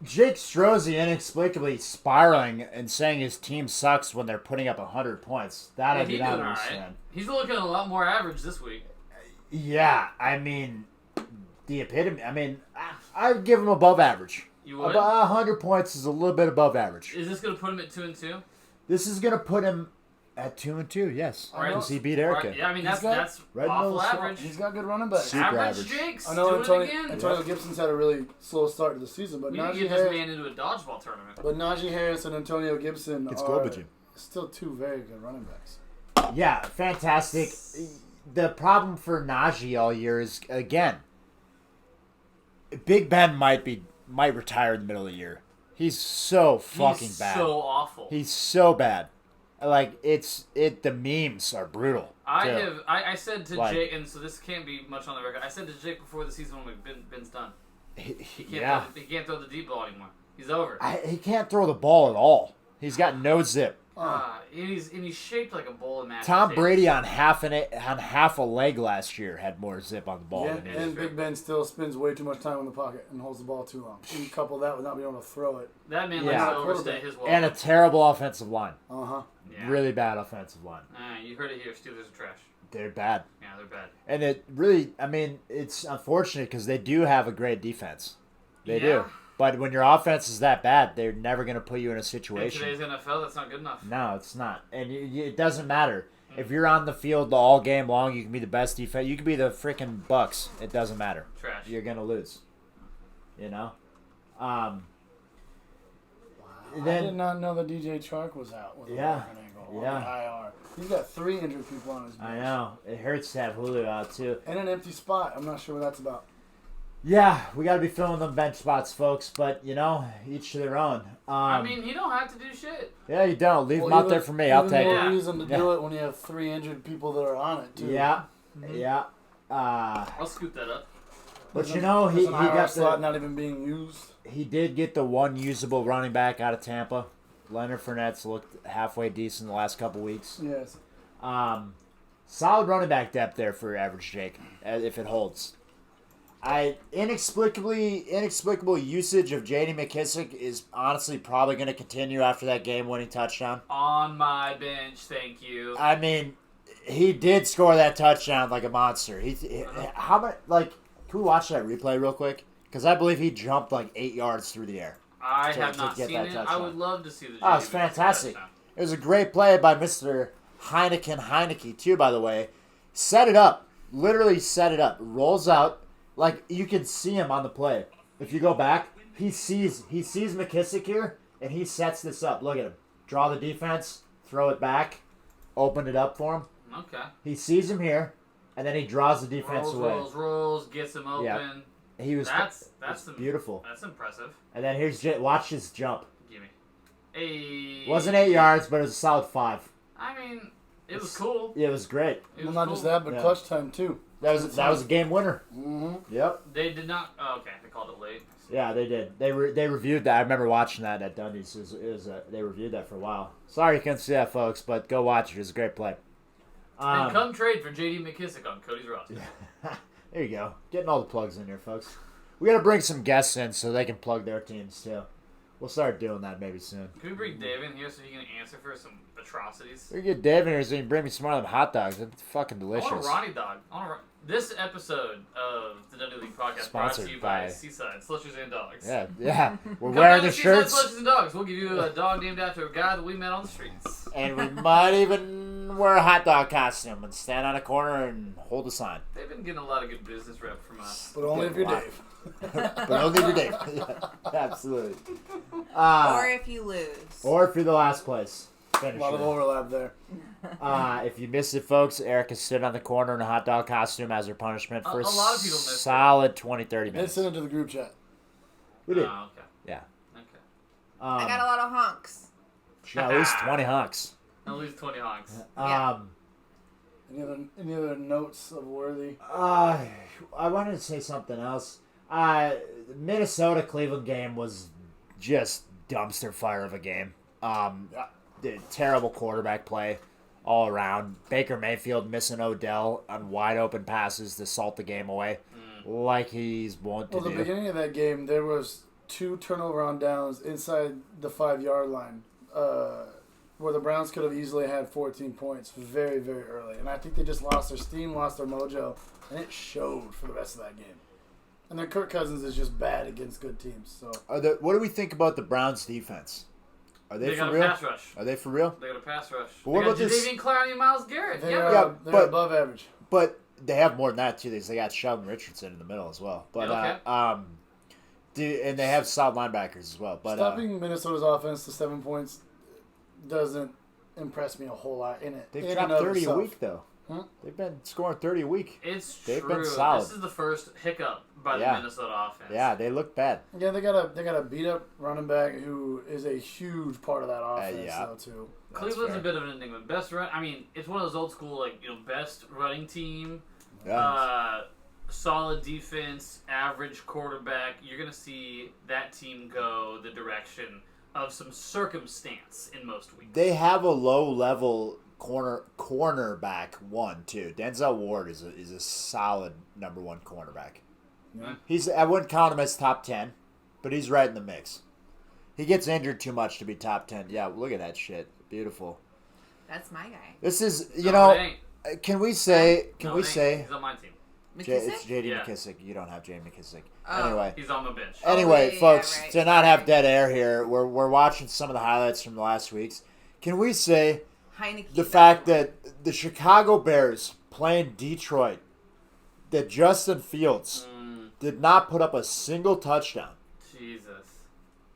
Jake Strozzi inexplicably spiraling and saying his team sucks when they're putting up 100 points. That I do not understand. Right. He's looking a lot more average this week. Yeah, I mean, the epitome. I mean, I would give him above average. You would? About 100 points is a little bit above average. Is this going to put him at 2-2? This is going to put him at 2-2, yes. Because he beat Erica. Right. Yeah, I mean, that's right awful average. He's got good running backs. Super average Jakes. I know Antonio Gibson's had a really slow start to the season, but we need to get this man into a dodgeball tournament. But Najee Harris and Antonio Gibson are still 2 very good running backs. Yeah, fantastic. The problem for Najee all year is, again, Big Ben might retire in the middle of the year. He's so fucking bad. So awful. He's so bad. Like the memes are brutal. I said to Jake, and so this can't be much on the record. I said to Jake before the season when Ben's done. He can't throw the deep ball anymore. He's over. He can't throw the ball at all. He's got no zip. And he's shaped like a bowl of mashed Tom potatoes. Brady on half a leg last year had more zip on the ball. Yeah, than him. and Big Ben still spends way too much time in the pocket and holds the ball too long. You couple that with not being able to throw it. That man likes to overstay his welcome. And a terrible offensive line. Yeah. Really bad offensive line. You heard it here. Steelers are trash. They're bad. Yeah, they're bad. And it really, I mean, it's unfortunate because they do have a great defense. They do. But when your offense is that bad, they're never going to put you in a situation. In today's NFL, that's not good enough. No, it's not. And it doesn't matter. If you're on the field all game long, you can be the best defense. You can be the freaking Bucks. It doesn't matter. Trash. You're going to lose. You know? I did not know that DJ Chark was out with a broken ankle on the IR. He's got 3 injured people on his bench. I know. It hurts to have Julio out, too. And an empty spot. I'm not sure what that's about. Yeah, we got to be filling them bench spots, folks. But, each to their own. I mean, you don't have to do shit. Yeah, you don't. Leave them out there for me. I'll take it. There's more reason to do it when you have 3 injured people that are on it, too. Yeah. Yeah. I'll scoop that up. But, he got slot not even being used. He did get the one usable running back out of Tampa. Leonard Fournette's looked halfway decent the last couple weeks. Yes. Solid running back depth there for average Jake, if it holds. Inexplicable usage of J.D. McKissick is honestly probably going to continue after that game-winning touchdown. On my bench, thank you. I mean, he did score that touchdown like a monster. How much? Like, can we watch that replay real quick? Because I believe he jumped like 8 yards through the air. I have not seen it. Touchdown. I would love to see the. Oh, it's fantastic! It was a great play by Mr. Heineke too. By the way, set it up. Literally set it up. Rolls out. Like, you can see him on the play. If you go back, he sees McKissick here, and he sets this up. Look at him. Draw the defense, throw it back, open it up for him. Okay. He sees him here, and then he draws the defense away. Rolls, gets him open. Yeah. He was that's beautiful. That's impressive. And then watch his jump. Gimme. It Wasn't 8 yards, but it was a solid 5. I mean, it was cool. Yeah, it was great. It Well, was not cool. just that, but Yeah. clutch time too. That was a game winner. Mm-hmm. Yep. They did not. Oh, okay, they called it late. Yeah, they did. They reviewed that. I remember watching that at Dundee's. They reviewed that for a while. Sorry you couldn't see that, folks, but go watch it. It was a great play. And come trade for J.D. McKissick on Cody's roster. There you go. Getting all the plugs in here, folks. We got to bring some guests in so they can plug their teams, too. We'll start doing that maybe soon. Can we bring Dave in here so he can answer for some atrocities? We get Dave in here so he can bring me some more of them hot dogs. It's fucking I want delicious. a Ronnie dog. This episode of the Dundee League podcast brought to you by Seaside Slushers and Dogs. Yeah. We're Come wearing down the to shirts. Seaside Slushers and Dogs. We'll give you a dog named after a guy that we met on the streets. And we might even wear a hot dog costume and stand on a corner and hold a sign. They've been getting a lot of good business rep from us. But only if you're Dave. But only if you're Dave. Yeah, absolutely. Or if you lose. Or if you're the last place. A lot of overlap there. If you missed it, folks, Erica stood on the corner in a hot dog costume as her punishment for A lot of people missed it. solid 20-30 Let's minutes. send it to the group chat. We did. Oh, okay. Yeah. Okay. I got a lot of honks. She got at least 20 honks. At least 20 honks. Yeah. Any other notes of worthy? I wanted to say something else. Minnesota-Cleveland game was just dumpster fire of a game. The terrible quarterback play all around. Baker Mayfield missing Odell on wide open passes to salt the game away, like he's wont to Well, the do. beginning of that game, there was 2 turnover on downs inside the 5-yard line, where the Browns could have easily had 14 points very, very early. And I think they just lost their steam, lost their mojo, and it showed for the rest of that game. And then Kirk Cousins is just bad against good teams. So What do we think about the Browns' defense? Are they got for a real? pass rush. Are they for real? They got a pass rush. But what They got about this- Jadeveon Clowney and Myles Garrett. they're, Yeah. they're but- above average. But they have more than that too. They got Sheldon Richardson in the middle as well. But and they have solid linebackers as well. But Stopping Minnesota's offense to 7 points doesn't impress me a whole lot in it. they've in dropped and of 30 a itself. week though. Huh? They've been scoring 30 a week. They've been true. solid. This is the first hiccup by the Yeah. Minnesota offense. Yeah, they look bad. Yeah, they got a beat up running back who is a huge part of that offense yeah. though too. Cleveland's fair. a bit of an enigma. Best run. I mean, it's one of those old school best running team. Yeah. Solid defense, average quarterback. You're gonna see that team go the direction of some circumstance in most weeks. They have a low level cornerback one too. Denzel Ward is a solid number 1 cornerback. Yeah. I wouldn't count him as top 10, but he's right in the mix. He gets injured too much to be top 10. Yeah, look at that shit. Beautiful. That's my guy. This is No, it know. ain't. Can we say? No, it ain't. He's on my team. It's McKissick? J.D. Yeah. McKissick. You don't have J.D. McKissick. Oh. Anyway. He's on my bench. Oh, Anyway, yeah, folks, right. to not have Sorry. dead air here, we're watching some of the highlights from the last weeks. Can we say Heineke. the fact that the Chicago Bears playing Detroit, that Justin Fields did not put up a single touchdown? Jesus.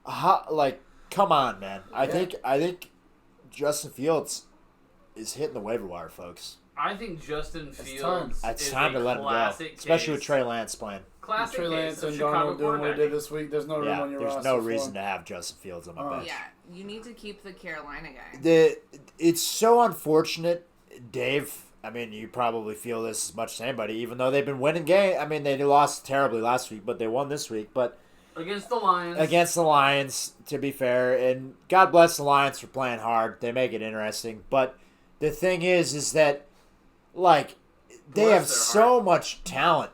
Come on, man. I Yeah. think Justin Fields is hitting the waiver wire, folks. I think Justin Fields time. It's is time a to let him go, classic especially with case. Trey Lance playing. Classic Trey case Lance of and Chicago Darnold doing what they did quarterbacking. this week. There's no room Yeah, on your there's roster. no for reason him. to have Justin Fields on my bench. Yeah, you need to keep the Carolina guy. It's so unfortunate, Dave. I mean, you probably feel this as much as anybody, even though they've been winning games. I mean, they lost terribly last week, but they won this week. But Against the Lions. against the Lions, to be fair, and God bless the Lions for playing hard. They make it interesting. But the thing is that, they Bless have their so much talent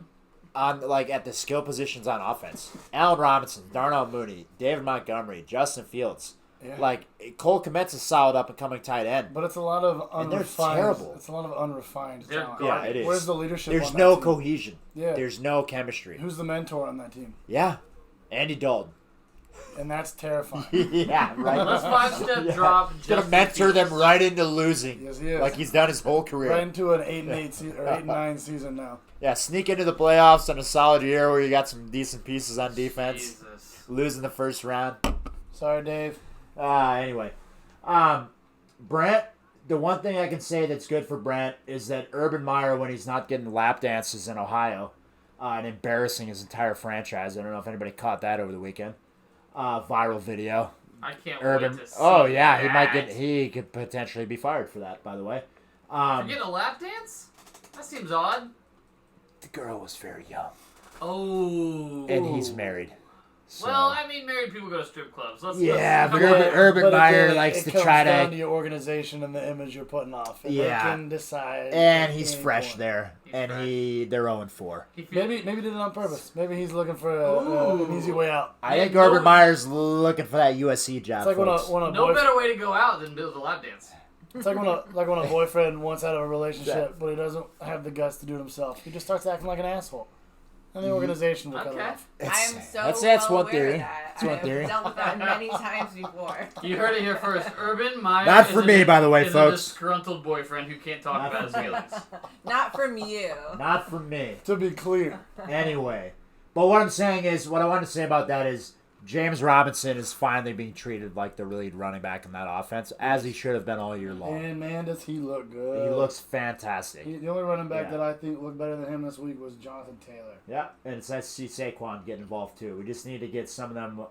on at the skill positions on offense. Allen Robinson, Darnell Mooney, David Montgomery, Justin Fields. Yeah. Cole Kmet's a solid up-and-coming tight end. But it's a lot of And they're unrefined. terrible. It's a lot of unrefined They're talent. garbage. Yeah, it is. Where's the leadership? There's on that no team? cohesion. Yeah. There's no chemistry. Who's the mentor on that team? Yeah. Andy Dalton. And that's terrifying. Yeah, right. Let's 5-step drop. He's going to Justin mentor them Fields. right into losing. Yes, he is. Like he's done his whole career. Right into an 8-8 or 8-9 season now. Yeah, sneak into the playoffs on a solid year where you got some decent pieces on defense. Jesus. Losing the first round. Sorry, Dave. Anyway. Brent, the one thing I can say that's good for Brent is that Urban Meyer, when he's not getting lap dances in Ohio and embarrassing his entire franchise, I don't know if anybody caught that over the weekend. Viral video. I can't Urban. wait to see Oh yeah, that. he could potentially be fired for that. By the way, For getting a lap dance? That seems odd. the girl was very young, Oh. and he's married. So. Well, I mean, married people go to strip clubs. Let's but come on. Urban Meyer again, likes it to comes try down to to. your organization and the image you're putting off. And they can decide. And at he's any fresh point. there, He's and fresh. they're 0-4. Maybe did it on purpose. Maybe he's looking for Ooh. an easy way out. I think no- Urban Meyer's looking for that USC job. It's like folks. when a No boyfriend. better way to go out than build a lap dance. It's like when a boyfriend wants out of a relationship, but he doesn't have the guts to do it himself. He just starts acting like an asshole, and the organization will cut it Okay. off. It's- I'm so that's well one aware theory. of that. That's one I have theory. dealt with that many times before. You heard it here first. Urban Meyer Not for is me, a- by the way, is folks. a disgruntled boyfriend who can't talk Not about his for me. feelings. Not from you. Not from me. To be clear, Anyway, but what I'm saying is, what I want to say about that is, James Robinson is finally being treated like the lead running back in that offense, as he should have been all year long. and man, does he look good. He looks fantastic. The only running back Yeah. that I think looked better than him this week was Jonathan Taylor. Yeah, and it's nice to see Saquon getting involved too. We just need to get some of them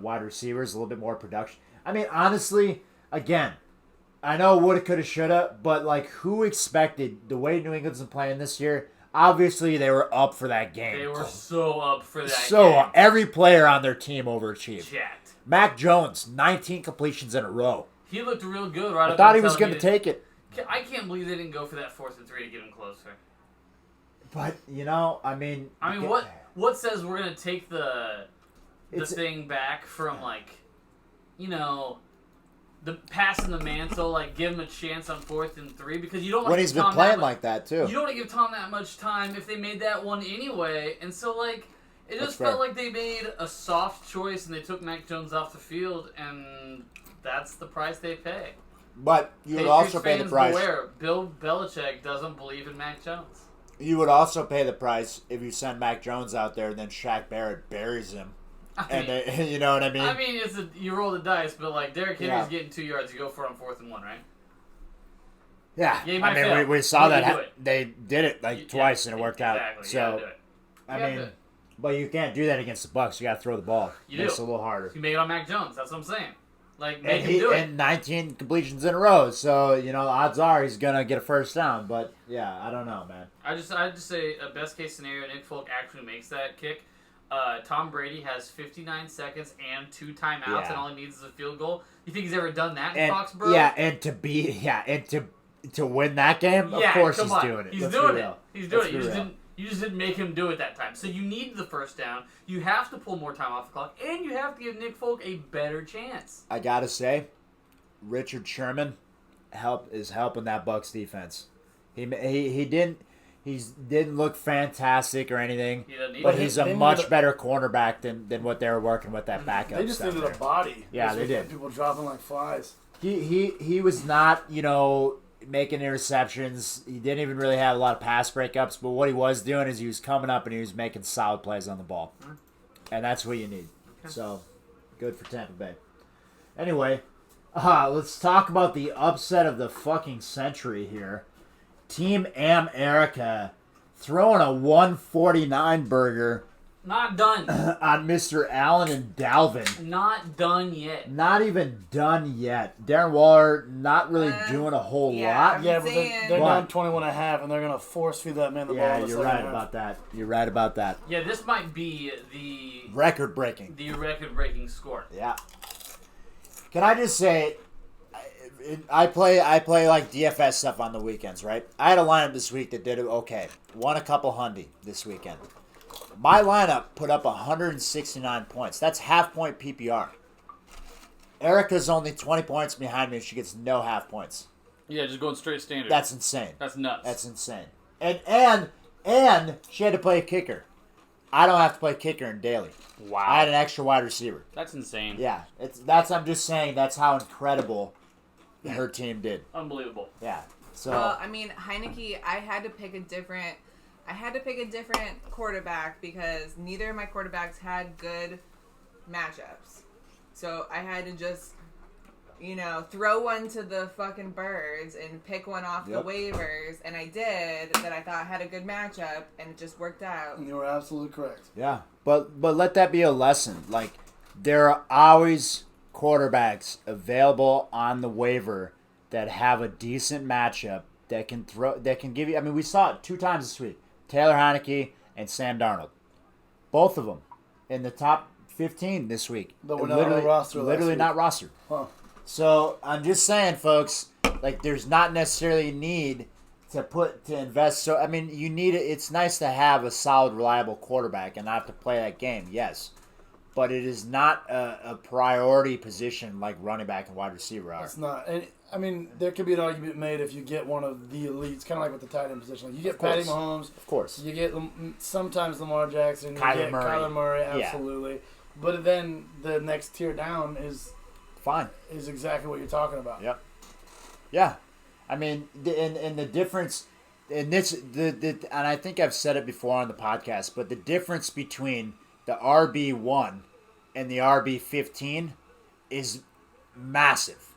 wide receivers a little bit more production. I mean, honestly, again, I know woulda, coulda, shoulda, but like, who expected the way New England's been playing this year? Obviously, they were up for that game. They were so up for that So game. every player on their team overachieved. Jacked. Mac Jones, 19 completions in a row. He looked real good right I up thought he until was going to take it. I can't believe they didn't go for that 4th and 3 to get him closer. But, I mean... What says we're going to take the It's- thing back from, like, the passing the mantle, like, give him a chance on 4th and 3, because you don't want When to he's give been Tom playing that like that, too. You don't want to give Tom that much time if they made that one anyway. And so, like, it That's just fair. felt like they made a soft choice and they took Mac Jones off the field, and that's the price they pay. But you would Patriots also pay the fans price. beware. Bill Belichick doesn't believe in Mac Jones. You would also pay the price if you send Mac Jones out there and then Shaq Barrett buries him. I mean, You know what I mean? you roll the dice, but like Derrick Henry's Yeah. getting 2 yards, you go for it on 4th and 1, right? Yeah. Yeah, you might I mean, fail. we saw But you that. do it. They did it like twice and it worked Exactly. out. You gotta So, do it. I You gotta mean, do it. but you can't do that against the Bucks. You got to throw the ball. You Makes do. it a little harder. You make it on Mac Jones. That's what I'm saying. Like, make And him do it. and 19 completions in a row. So, the odds are he's going to get a first down. But, yeah, I don't know, man. I just say a best case scenario, Nick Folk actually makes that kick. Tom Brady has 59 seconds and 2 timeouts, Yeah. and all he needs is a field goal. You think he's ever done that in And, Foxborough? yeah, and to win that game, of course come he's on. doing it. He's Let's doing be it. real. He's doing Let's it. be real. You just didn't make him do it that time. So you need the first down. You have to pull more time off the clock, and you have to give Nick Folk a better chance. I gotta say, Richard Sherman is helping that Bucks defense. He didn't look fantastic or anything, He doesn't need but it. he's They a needed much a- better cornerback than what they were working with that backup. They just stuff needed there. a body. Yeah, This they was did. People dropping like flies. He was not making interceptions. He didn't even really have a lot of pass breakups. But what he was doing is he was coming up and he was making solid plays on the ball, and that's what you need. Okay. So good for Tampa Bay. Anyway, let's talk about the upset of the fucking century here. Team America throwing a 149 burger Not done. on Mr. Allen and Dalvin. Not done yet. Not even done yet. Darren Waller not really doing a whole yeah. lot. Yeah, but saying- they're What? down 21.5, and they're going to force feed that man the ball. Yeah, in the you're second right half. about that. You're right about that. Yeah, this might be the Record breaking. record-breaking score. Yeah. Can I just say, I play like DFS stuff on the weekends, right? I had a lineup this week that did it okay. Won a couple hundy this weekend. My lineup put up 169 points. That's half-point PPR. Erica's only 20 points behind me, and she gets no half points. Yeah, just going straight standard. That's insane. That's nuts. That's insane. And she had to play a kicker. I don't have to play kicker in daily. wow. I had an extra wide receiver. That's insane. Yeah, I'm just saying that's how incredible her team did. Unbelievable. Yeah. So Well, I mean, Heineke, I had to pick a different quarterback because neither of my quarterbacks had good matchups. So I had to just, throw one to the fucking birds and pick one off Yep. the waivers, and I did that I thought had a good matchup, and it just worked out. And you were absolutely correct. yeah, but let that be a lesson. Like there are always quarterbacks available on the waiver that have a decent matchup that can give you. I mean, we saw it 2 times this week: Taylor Heineke and Sam Darnold, both of them in the top 15 this week. But we're not on the roster. Literally not rostered. Huh. So I'm just saying, folks, like there's not necessarily a need to invest. So I mean, you need it. It's nice to have a solid, reliable quarterback and not have to play that game. Yes, but it is not a priority position like running back and wide receiver are. It's not. And I mean, there could be an argument made if you get one of the elites, kind of like with the tight end position. Like you get Patty Mahomes, of course. You get sometimes Lamar Jackson, you get Kyler Murray, absolutely. Yeah. But then the next tier down is fine. Is exactly what you're talking about. Yep. Yeah. I mean, and the difference, and and I think I've said it before on the podcast, but the difference between the RB1 and the RB15 is massive.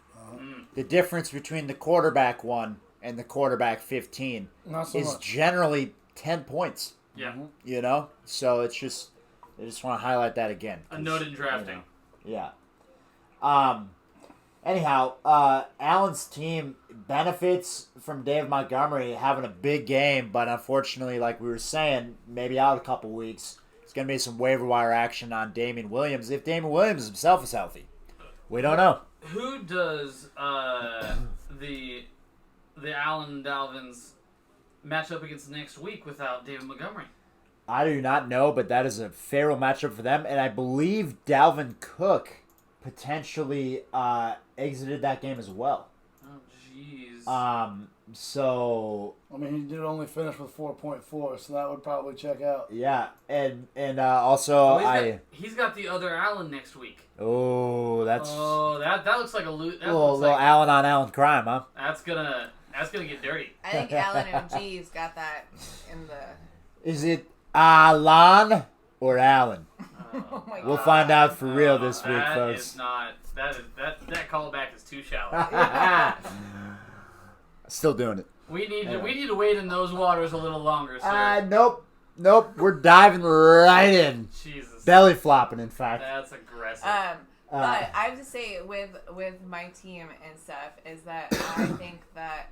The difference between the quarterback 1 and the quarterback 15 is generally 10 points. Yeah. You know? So it's just, I just want to highlight that again. A note in drafting. You know, yeah. Anyhow, Allen's team benefits from David Montgomery having a big game, but unfortunately, like we were saying, maybe out a couple weeks. It's going to be some waiver wire action on Damian Williams if Damian Williams himself is healthy. We don't know. Who does the Allen Dalvins match up against next week without David Montgomery? I do not know, but that is a favorable matchup for them, and I believe Dalvin Cook potentially exited that game as well. Oh, jeez. So I mean, he did only finish with 4.4, so that would probably check out. yeah, and also he's got the other Allen next week. Oh, that looks like a little Allen on Allen crime, huh? That's gonna get dirty. I think Allen OG's got that in the. Is it Alon or Allen? Oh my God. We'll find out for real this week, folks. Is not. That callback is too shallow. Still doing it. We need to wade in those waters a little longer, sir. Nope. We're diving right in. Jesus. Belly flopping, in fact. That's aggressive. But I have to say, with my team and stuff, is that I think that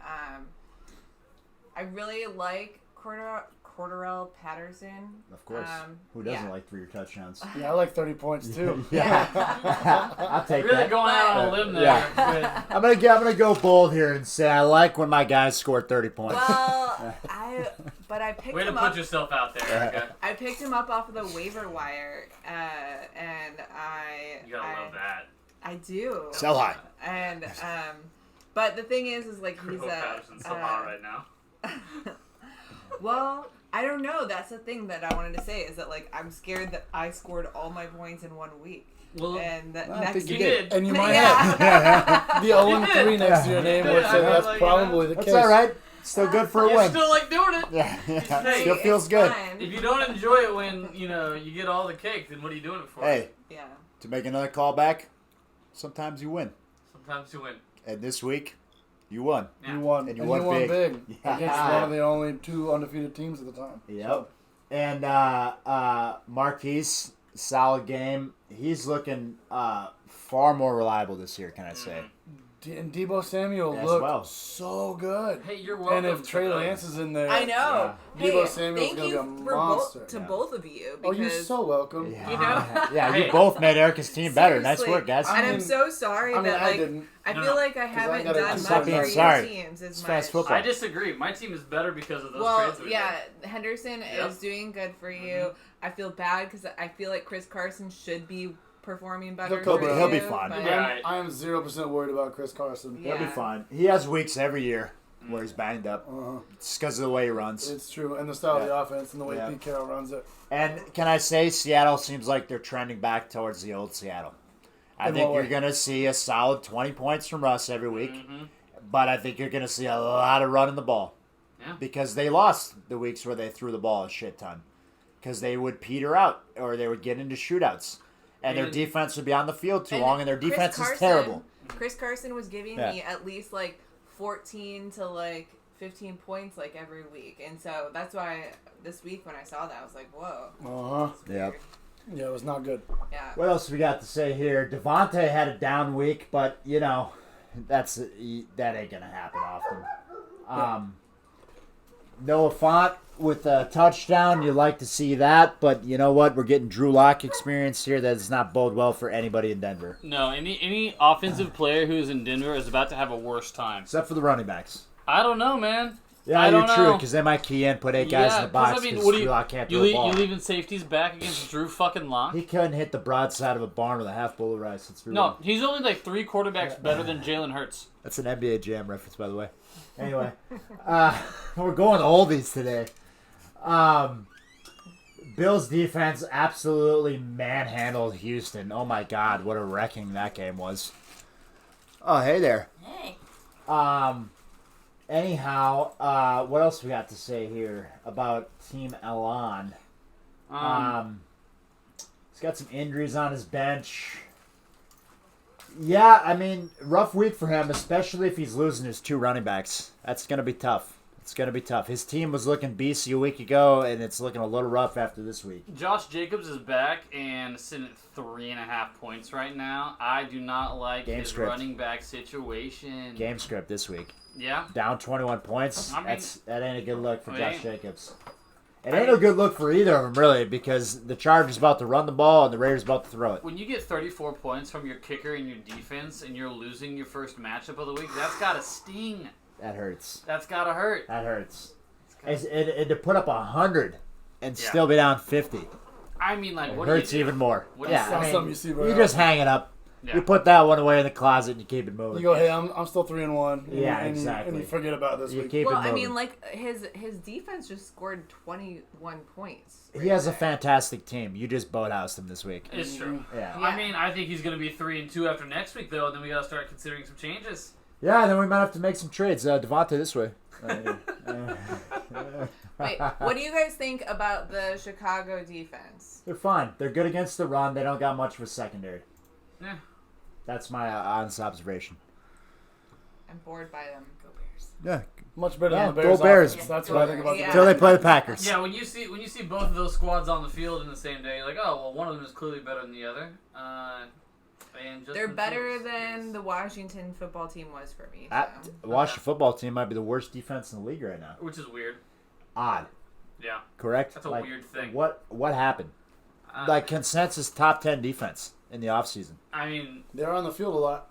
I really like Cordarrelle Patterson. Of course. Who doesn't like 3 touchdowns? Yeah, I like 30 points too. Yeah. I'll take really that. Going out on a limb there. Yeah. I'm gonna go bold here and say I like when my guys score 30 points. Well, I picked Way him to up. put yourself out there, Erica. I picked him up off of the waiver wire, and You gotta love that. I do. Sell high. And but the thing is like he's Patterson's so hot right now. Well, I don't know. That's the thing that I wanted to say is that like I'm scared that I scored all my points in 1 week. Well, and that I next think you week, did. And you might Yeah. have the 0-3 next to your name, which that's probably the That's case. all right. Still good for a you win. still like doing it. Yeah. Hey, Still feels good. fine. If you don't enjoy it when you get all the cake, then what are you doing it for? Hey, Yeah. to make another callback, sometimes you win. Sometimes you win. And this week, you won. Yeah. You won. And you And won you won big. big. Yeah. Against one of the only 2 undefeated teams at the time. Yep. And Marquise, solid game. He's looking far more reliable this year, can I say? And Deebo Samuel As looked well. so good. Hey, you're welcome. And if Trey Lance is in there, I know. Hey, Deebo Samuel's thank gonna you be a for monster. to Yeah. both of you. Oh, Because, you're so welcome. Yeah. You know? Yeah, Hey. you both made Erica's team better. Nice Seriously. work, guys. I And mean- I'm so sorry that I like didn't. I No, feel no. like I haven't gotta done stop much being for your sorry. teams as It's much. fast football. I disagree. My team is better because of those Well, trades. We yeah, Henderson Yep. is doing good for you. I feel bad because I feel like Chris Carson should be performing better. He'll for be- you, he'll be fine. but- Yeah. I am 0% worried about Chris Carson. Yeah. He'll be fine. He has weeks every year where he's banged up. It's because of the way he runs. It's true, and the style of the Yeah. offense and the way Yeah. Pete Carroll runs it. And can I say Seattle seems like they're trending back towards the old Seattle. I In think what you're way? going to see a solid 20 points from Russ every week. Mm-hmm. But I think you're going to see a lot of running the ball. Yeah. Because they lost the weeks where they threw the ball a shit ton. Because they would peter out or they would get into shootouts. And their And- defense would be on the field too And long, and their Chris defense Carson- is terrible. Chris Carson was giving Yeah. me at least like 14 to like 15 points like every week, and so that's why this week when I saw that I was like, whoa. Uh-huh. that's Yep. weird. Yeah, it was not good. Yeah. What else we got to say here? Devontae had a down week, but, that ain't going to happen often. Noah Fant with a touchdown. You like to see that, but you know what? We're getting Drew Lock experience here that does not bode well for anybody in Denver. No, any offensive player who's in Denver is about to have a worse time. Except for the running backs. I don't know, man. Yeah, I don't you're true, know. because they might key in, put 8 guys in the box because Drew Lock can't throw a ball. You leaving safeties back against Drew fucking Lock? He couldn't hit the broadside of a barn with a half bowl of rice. No, he's only like 3 quarterbacks better than Jalen Hurts. That's an NBA Jam reference, by the way. Anyway, we're going oldies today. Bill's defense absolutely manhandled Houston. Oh my God, what a wrecking that game was. Oh, hey there. Hey. Anyhow, what else we got to say here about Team Elon? He's got some injuries on his bench. Yeah, I mean, rough week for him, especially if he's losing his 2 running backs. That's going to be tough. It's going to be tough. His team was looking beastly a week ago, and it's looking a little rough after this week. Josh Jacobs is back and sitting at 3.5 points right now. I do not like his running back situation. Game script this week. Yeah? Down 21 points. I mean, that ain't a good look for Josh Jacobs. It ain't a good look for either of them, really, because the Chargers about to run the ball and the Raiders about to throw it. When you get 34 points from your kicker and your defense and you're losing your first matchup of the week, that's got to sting. That hurts. That's got to hurt. That hurts. And to put up 100 and still be down 50. I mean, like, what hurts do you do? even more. You just hang it up. Yeah. You put that one away in the closet and you keep it moving. You go, hey, I'm still 3-1. Exactly. And you forget about this week. Keep it moving. I mean, like his defense just scored 21 points. He has a fantastic team. You just boathoused him this week. It's true. Yeah. I mean, I think he's going to be 3-2 after next week, though, and then we got to start considering some changes. Yeah, then we might have to make some trades. Devontae this way. Wait, what do you guys think about the Chicago defense? They're fine. They're good against the run. They don't got much of a secondary. Yeah. That's my honest observation. I'm bored by them. Go Bears. Yeah. Much better than the Bears. Go Bears. Offense. That's what I think about the Until they play the Packers. Yeah, when you see both of those squads on the field in the same day, you're like, oh, well, one of them is clearly better than the other. They're better than the Washington football team was for me. The Washington football team might be the worst defense in the league right now. Which is weird. Odd. Yeah. Correct? That's a weird thing. What happened? Consensus top 10 defense in the offseason. I mean, they're on the field a lot.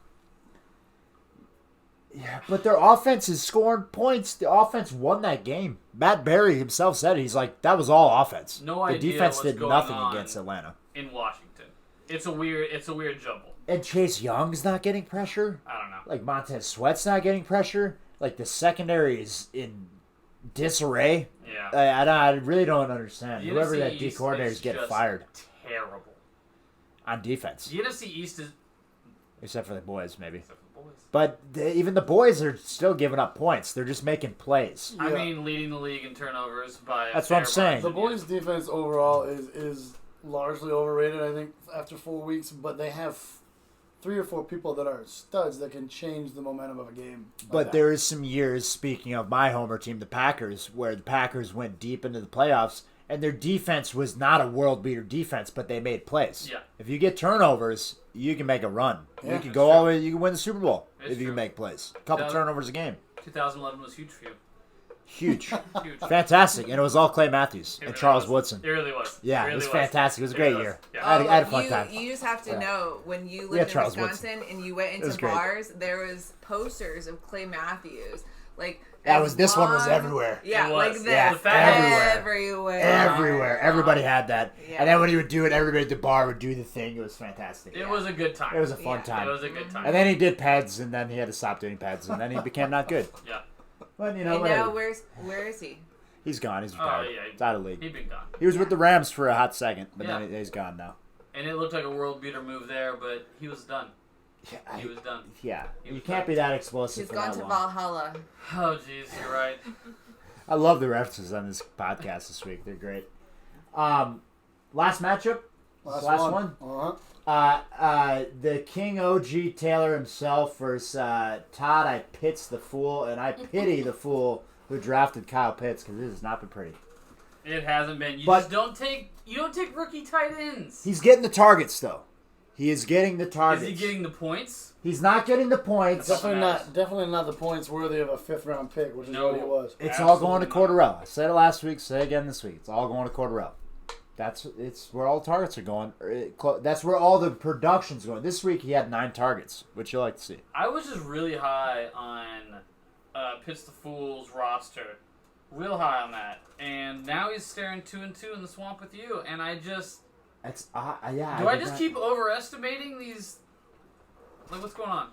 Yeah, but their offense is scoring points. The offense won that game. Matt Berry himself said it. He's like, that was all offense. No idea. The defense what's did going nothing on against Atlanta. In Washington. It's a weird jumble. And Chase Young's not getting pressure. I don't know. Like Montez Sweat's not getting pressure. Like the secondary is in disarray. Yeah. I really don't understand. The Whoever NFC that D East coordinator is is getting just fired. Terrible. On defense. The NFC East is... Except for the boys, maybe. Except for the boys. But even the boys are still giving up points. They're just making plays. I mean, leading the league in turnovers by... That's what I'm saying. The boys' defense overall is largely overrated, I think, after 4 weeks. But they have 3 or 4 people that are studs that can change the momentum of a game. But there is some years, speaking of my homer team, the Packers, where the Packers went deep into the playoffs, and their defense was not a world-beater defense, but they made plays. Yeah. If you get turnovers, you can make a run. Yeah, you can go all the way. You can win the Super Bowl It's if you true. can make plays. A couple turnovers a game. 2011 was huge for you. Huge. Huge. Fantastic. And it was all Clay Matthews and really Charles was. Woodson. It really was. Yeah, it was really fantastic. It was a great year. Yeah. I had a fun time. You just have to know, when you Yeah, lived in Charles Wisconsin and you went was into great. bars, there was posters of Clay Matthews. Like, This one was everywhere. Yeah, It like was. that. Yeah, Everywhere. Everywhere. Everybody had that. Yeah. And then when he would do it, everybody at the bar would do the thing. It was fantastic. It was a good time. It was a fun Yeah. time. It was a good time. And then he did pads, and then he had to stop doing pads, and then he became not good. Yeah. But, And now, whatever. where is he? He's gone. He's retired. Oh, yeah. He's out of the league. He'd been gone. He was with the Rams for a hot second, but Yeah. then he's gone now. And it looked like a world beater move there, but he was done. He was done. Yeah. He You was can't done. be that explosive He's for gone that to long. Valhalla. Oh, jeez, you're right. I love the references on this podcast this week. They're great. Last matchup? Last one? Uh-huh. The King OG Taylor himself versus Todd I Pitts the Fool, and I pity the fool who drafted Kyle Pitts because this has not been pretty. It hasn't been. You But- just don't take rookie tight ends. He's getting the targets, though. He is getting the targets. Is he getting the points? He's not getting the points. That's Definitely not the points worthy of a 5th-round pick, which is No. what he was. It's all going to Absolutely Cordarrelle. I said it last week, say it again this week. It's all going to Cordarrelle. It's where all the targets are going. That's where all the production's going. This week he had 9 targets, which you like to see. I was just really high on Pitch the Fool's roster. Real high on that. And now he's staring 2-2 in the swamp with you. And I just... That's yeah. Do I just keep overestimating these... Like, what's going on?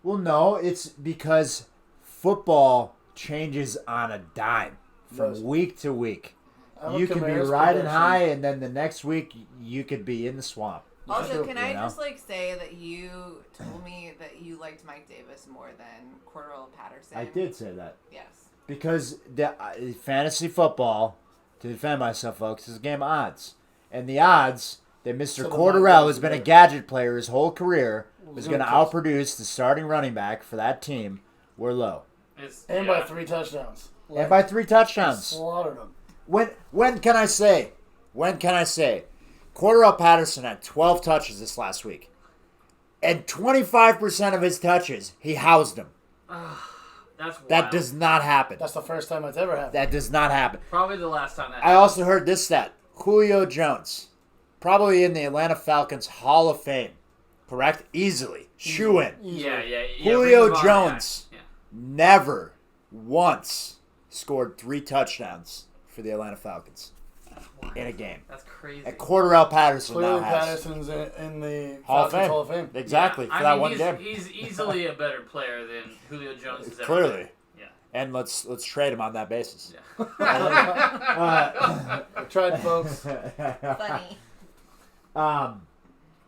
Well, no, it's because football changes on a dime from Does. week to week. I have a You could be Kamara's riding prediction. high, and then the next week you could be in the swamp. Also, can I You know? just say that you told me that you liked Mike Davis more than Cordell Patterson? I did say that. Yes. Because the fantasy football, to defend myself, folks, is a game of odds. And the odds that Mr. So the Cordarrelle Mike has been a Davis- gadget player his whole career, was gonna going to cost- outproduce the starting running back for that team, were low. And Yeah. by 3 touchdowns. And by 3 touchdowns. Slaughtered him. When can I say? Cordarrelle Patterson had 12 touches this last week. And 25% of his touches, he housed them. That's wild. That does not happen. That's the first time it's ever happened. That does not happen. Probably the last time that I also heard this stat. Julio Jones, probably in the Atlanta Falcons Hall of Fame. Correct? Easily. Shoe in. Yeah. Julio Ring of Honor, Jones Yeah. never once scored 3 touchdowns for the Atlanta Falcons in a game. That's crazy. And Cordell Patterson Clearly, now has. Patterson's in the Hall of Falcons Fame. Hall of Fame. Exactly, Yeah, for that mean, one he's, game. He's easily a better player than Julio Jones has ever Clearly. been. Yeah. And let's trade him on that basis. I tried, folks. Funny.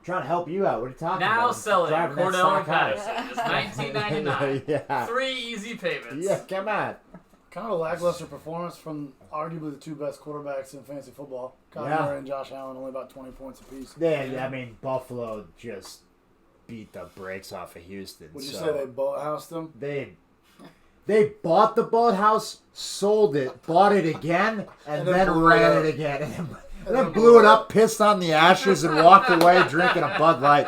Trying to help you out. What are you talking Now about? selling Driving that Cordell stock high. Patterson. Just $19.99. Yeah. 3 easy payments. Yeah, come on. Kind of a lackluster performance from arguably the 2 best quarterbacks in fantasy football. Kyler Yeah. Murray and Josh Allen, only about 20 points apiece. Yeah, I mean, Buffalo just beat the brakes off of Houston. Would you so say they boathoused them? They bought the boathouse, sold it, bought it again, and then blew it ran up. it again. And then blew it up, pissed on the ashes, and walked away drinking a Bud Light.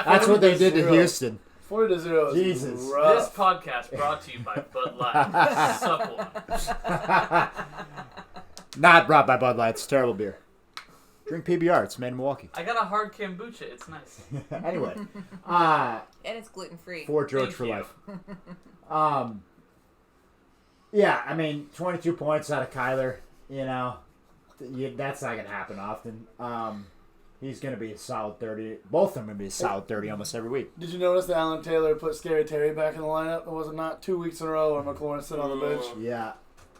That's what they did to 40-0. Houston. 40-0 is Jesus. This rough. podcast brought to you by Bud Light. Supplement. Not brought by Bud Light. It's a terrible beer. Drink PBR. It's made in Milwaukee. I got a hard kombucha. It's nice. Anyway, And it's gluten free. Fort George Thank for you. life. Yeah, I mean, 22 points out of Kyler. You know, that's not gonna happen often. He's gonna be a solid 30. Both of them gonna be a solid 30 almost every week. Did you notice that Alan Taylor put Scary Terry back in the lineup? It was not 2 weeks in a row where McLaurin sit on the bench. Yeah,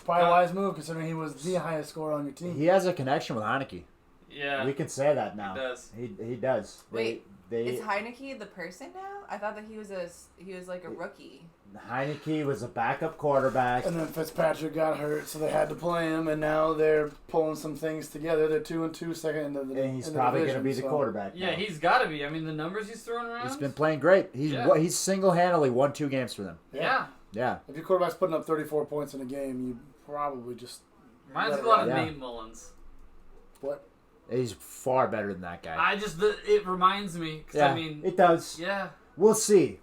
Probably a wise move considering he was the highest scorer on your team. he has a connection with Heineke. Yeah. We can say that now. He does. He does. Wait, they Is Heineke the person now? I thought that he was like a rookie. Heineke was a backup quarterback. And then Fitzpatrick got hurt, so they had to play him, and now they're pulling some things together. They're 2-2, second into the And he's in the probably division, going to be the so- quarterback. Yeah, now. he's got to be. I mean, the numbers he's throwing around. He's been playing great. Yeah. He's single-handedly won 2 games for them. Yeah. Yeah. If your quarterback's putting up 34 points in a game, you probably just Reminds me let a lot of it Yeah. Nate Mullins. what? He's far better than that guy. It reminds me. 'Cause, yeah, I mean, it does. yeah. We'll see.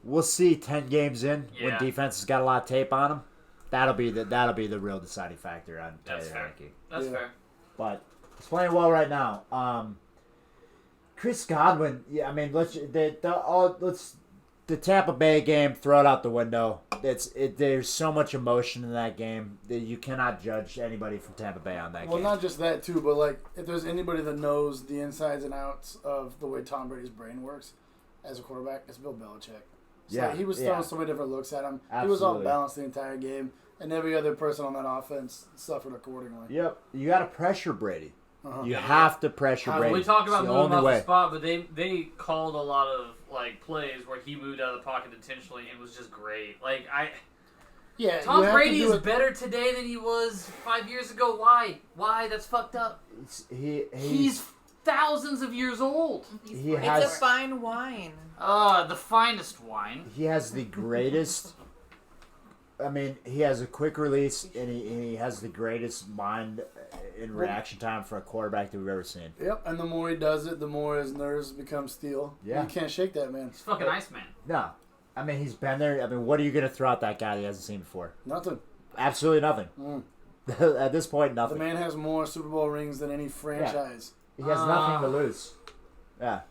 10 games in when Yeah. defense has got a lot of tape on them. That'll be the real deciding factor on Taylor That's fair. Heineke. That's Yeah. fair. But he's playing well right now. Chris Godwin. Yeah, I mean, let's the Tampa Bay game, throw it out the window. There's so much emotion in that game that you cannot judge anybody from Tampa Bay on that Well, game. not just that too, but like if there's anybody that knows the insides and outs of the way Tom Brady's brain works as a quarterback, it's Bill Belichick. So Yeah, like, he was yeah. throwing so many different looks at him. He was off Absolutely. balance the entire game, and every other person on that offense suffered accordingly. Yep, you got to pressure Brady. Uh-huh. You have to pressure Brady. We talk about It's the moving only off way. the spot, but they called a lot of plays where he moved out of the pocket intentionally and was just great. Yeah, Tom you have to Brady do is it- better today than he was 5 years ago. Why? That's fucked up. He's thousands of years old. He It's has- a fine wine. The finest wine. He has the greatest I mean, he has a quick release, and he has the greatest mind in reaction time for a quarterback that we've ever seen. Yep, and the more he does it, the more his nerves become steel. Yeah. You can't shake that man. He's fucking Iceman. No. I mean, he's been there. I mean, what are you going to throw at that guy that he hasn't seen before? Nothing. Absolutely nothing. At this point, The nothing. man has more Super Bowl rings than any franchise. He has nothing to lose. Yeah.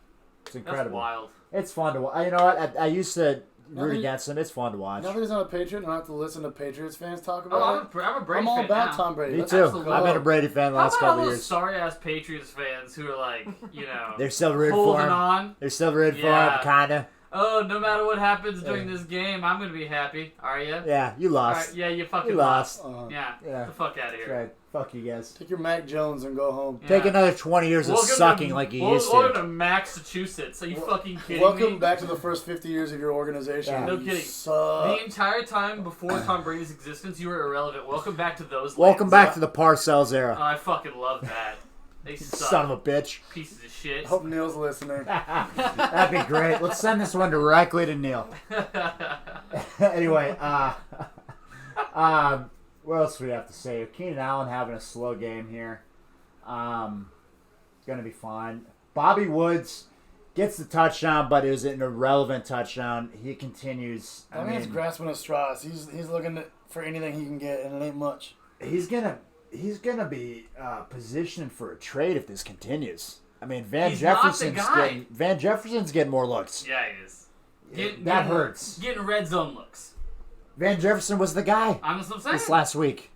It's incredible. That's wild. It's fun to watch. You know what? I used to root Nothing- against him. It's fun to watch. Now that he's not a Patriot, I don't have to listen to Patriots fans talk Oh, about it. I'm a Brady I'm all fan about now. Tom Brady. Me Let's too. absolutely- I've been a Brady fan the How last about couple all of those years. sorry-ass Patriots fans who are like, They're still rooting for holding him. on? They're still rooting for Yeah. him, kind of. Oh, no matter what happens during this game, I'm going to be happy. Are you? Yeah, you lost. Right, yeah, you fucking You lost. Yeah, Yeah. get the fuck out of That's here. right. Fuck you guys. Take your Mac Jones and go home. Yeah. Take another 20 years of sucking like you used Welcome to. to Massachusetts. Are you fucking kidding Welcome me? back to the first 50 years of your organization. Yeah. No You kidding. suck. The entire time before Tom Brady's existence, you were irrelevant. Welcome back to those Welcome lands. back to the Parcells Oh, era. I fucking love that. They suck. Son of a bitch. Pieces of shit. I hope Neil's listening. That'd be great. Let's send this one directly to Neil. Anyway, what else do we have to say? Keenan Allen having a slow game here. Gonna be fine. Bobby Woods gets the touchdown, but it was an irrelevant touchdown. He continues. That man's grasping at straws. He's looking for anything he can get, and it ain't much. He's gonna be positioned for a trade if this continues. I mean, Van Jefferson's getting more looks. Yeah, he is. That hurts. Getting red zone looks. Van Jefferson was the guy That's what I'm saying. this last week.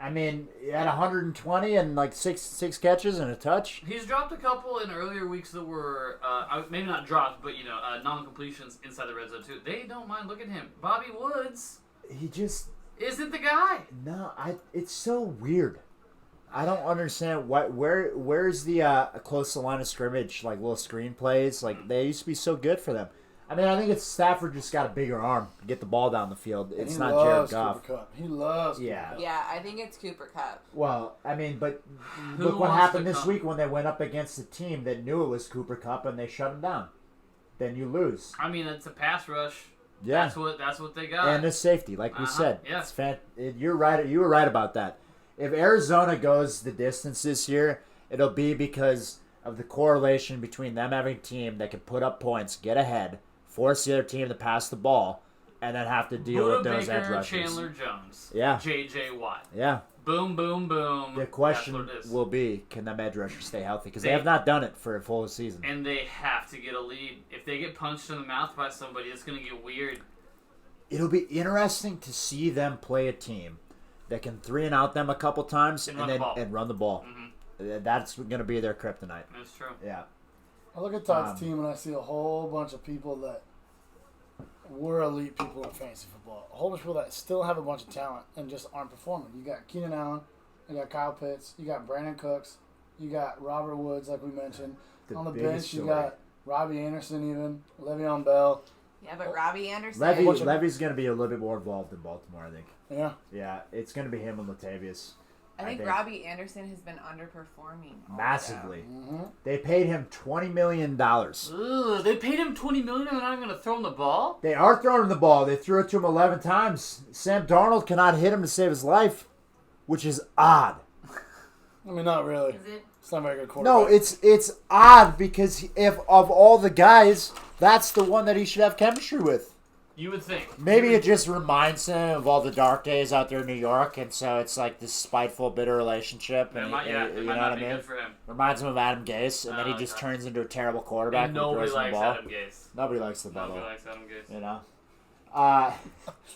I mean, he had 120 and like six catches and a touch. He's dropped a couple in earlier weeks that were maybe not dropped, but non-completions inside the red zone too. They don't mind. Look at him, Bobby Woods. He just Isn't the guy? It's so weird. I don't understand where's the close to the line of scrimmage, like little screen plays. Like they used to be so good for them. I mean, I think it's Stafford just got a bigger arm to get the ball down the field. It's not Jared Goff. He loves Cooper Yeah. Kupp. Yeah, I think it's Cooper Kupp. Well, I mean, but Who look what wants happened to this come? week when they went up against a team that knew it was Cooper Kupp and they shut him down. Then you lose. I mean, it's a pass rush. Yeah. That's what they got. And the safety, like we said. yeah. It's you're right. You were right about that. If Arizona goes the distance this year, it'll be because of the correlation between them having a team that can put up points, get ahead, force the other team to pass the ball, and then have to deal Buda with those edge Baker, rushers. Chandler Jones. Yeah. J.J. Watt. Yeah. Boom, boom, boom. The question That's what it is. will be, can them edge rushers stay healthy? Because they They- have not done it for a full season. And they have to get a lead. If they get punched in the mouth by somebody, it's going to get weird. It'll be interesting to see them play a team that can 3-and-out them a couple times And run the ball. and run the ball. Mm-hmm. That's going to be their kryptonite. That's true. Yeah. I look at Todd's team and I see a whole bunch of people that were elite people in fantasy football. A whole bunch of people that still have a bunch of talent and just aren't performing. You got Keenan Allen, you got Kyle Pitts, you got Brandon Cooks, you got Robert Woods, like we mentioned. The On the biggest bench, you story. got Robbie Anderson even, Le'Veon Bell. Yeah, but Robbie Anderson. Levy's going to be a little bit more involved in Baltimore, I think. Yeah. Yeah, it's going to be him and Latavius. I think Robbie Anderson has been underperforming. also. Massively. Mm-hmm. They paid him $20 million. Ugh, they paid him $20 million and they're not even going to throw him the ball? They are throwing him the ball. They threw it to him 11 times. Sam Darnold cannot hit him to save his life, which is odd. I mean, not really. Is it? It's not a very good quarterback. No, it's odd because if of all the guys, that's the one that he should have chemistry with. You would think. Maybe it just reminds him of all the dark days out there in New York, and so it's like this spiteful, bitter relationship. It And might, you it know might what not I be mean? good for him. Reminds him of Adam Gase, and then he Oh, just okay. turns into a terrible quarterback. And who nobody throws the likes ball. Adam Gase. Nobody likes the ball. Nobody likes Adam Gase. You know.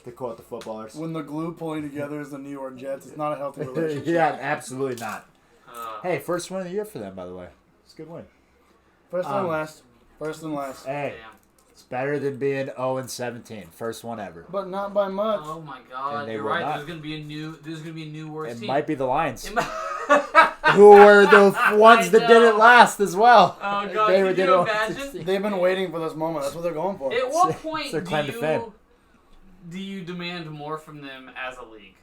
To quote the footballers. When the glue pulling together is the New York Jets, it's not a healthy relationship. Yeah, absolutely not. Uh, Hey, first win of the year for them, by the way. It's a good win. First and last. First and last. Hey, damn. it's better than being 0-17. First one ever. But not by much. Oh my God! And they You're will right. not. There's gonna be a new worst It team. might be the Lions, It might- who were the ones that I did know. it last as well. Oh God! They Could did you 0-16. imagine? They've been waiting for this moment. That's what they're going for. At what It's point their claim to fame. do you demand more from them as a league?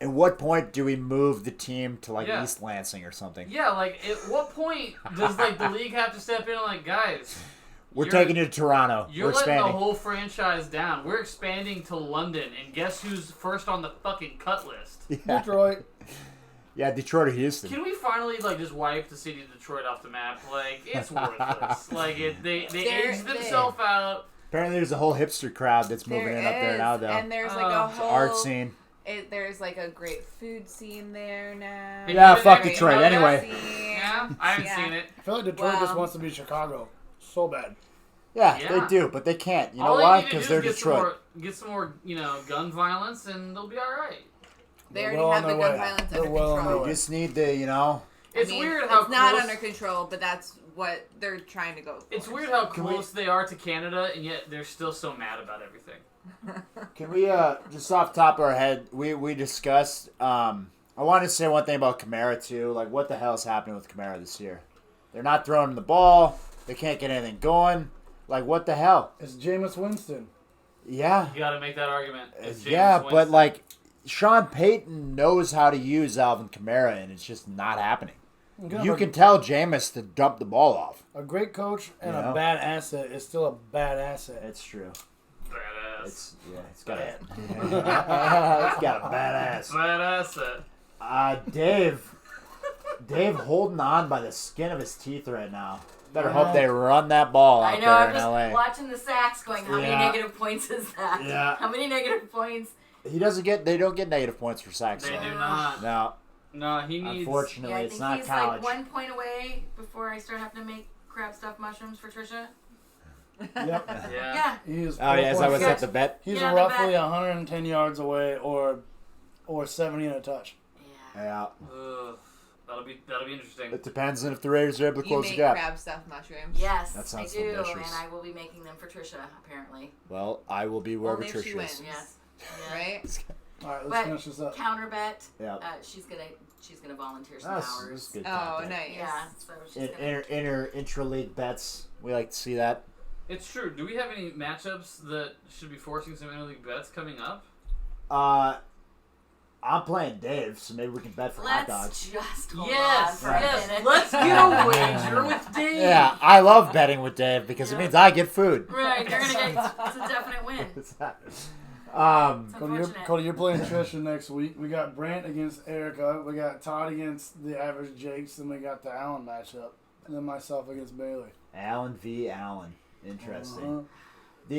At what point do we move the team to like Yeah. East Lansing or something? Yeah, like at what point does like the league have to step in and like, guys, We're taking you to Toronto. You're We're letting expanding. the whole franchise down. We're expanding to London, and guess who's first on the fucking cut list? Yeah. Detroit. Yeah, Detroit or Houston. Can we finally just wipe the city of Detroit off the map? Like, it's worthless. they aged themselves out. Apparently, there's a whole hipster crowd that's moving in up there now, though. And there's like a It's whole an art scene. There's like a great food scene there now. Yeah, fuck Great Detroit. art Anyway. scene. Yeah, I haven't seen it. I feel like Detroit just wants to be Chicago so bad. Yeah, Yeah. they do, but they can't. You know All they why? need to Because do they're is Detroit. get some more, gun violence, and they'll be all right. They They're already well have on the their gun way. violence They're under well on their control. way. They just need to, It's weird how it's not close- under control, but that's what they're trying to go for. It's weird how Can we- close they are to Canada, and yet they're still so mad about everything. Can we, just off the top of our head, we discussed, I wanted to say one thing about Kamara, too. Like, what the hell is happening with Kamara this year? They're not throwing the ball. They can't get anything going. Like, what the hell? It's Jameis Winston. Yeah. You got to make that argument. It's James Yeah, Winston. but, like, Sean Payton knows how to use Alvin Kamara, and it's just not happening. You can tell Jameis to dump the ball off. A great coach and You know? a bad asset is still a bad asset. It's true. Badass. It's got a, it's got a badass. Badass. Dave holding on by the skin of his teeth right now. Better hope they run that ball out I know, there I'm in just LA. watching the sacks going, how many negative points is that? Yeah. How many negative points? They don't get negative points for sacks. They though. do not. No, No, he needs. unfortunately, Yeah, I it's think not he's college. like 1 point away before I start having to make crab stuffed mushrooms for Trisha. Yep. Yeah. Yeah. He is Oh yeah, is that what's 4.6. at the bet? He's Yeah, the roughly bet. 110 yards away or 70 and a touch. Yeah. Yeah, Ugh. That'll be interesting. it depends on if the Raiders are able to You close make the gap. crab stuffed mushrooms. Yes, That I sounds do, delicious. and I will be making them for Trisha, apparently. Well, I will be wherever Only if she Trish wins. is. Yes. Yeah. Right? All right, let's But finish this up. counter bet. Yeah. She's gonna volunteer some That's hours. good. Oh, content. nice. Yeah, so she's gonna. Intra-league bets. We like to see that. It's true. Do we have any matchups that should be forcing some interleague bets coming up? I'm playing Dave, so maybe we can bet for hot Let's dogs. just hold Yes, on for a yes. minute. Let's get a wager with Dave. Yeah, I love betting with Dave because it means I get food. Right, you're gonna get. It's a definite win. It's It's unfortunate. Cody, you're playing Trisha next week. We got Brant against Erica. We got Todd against the average Jakes. And we got the Allen matchup. And then myself against Bailey. Allen v. Allen. Interesting. Uh-huh. Do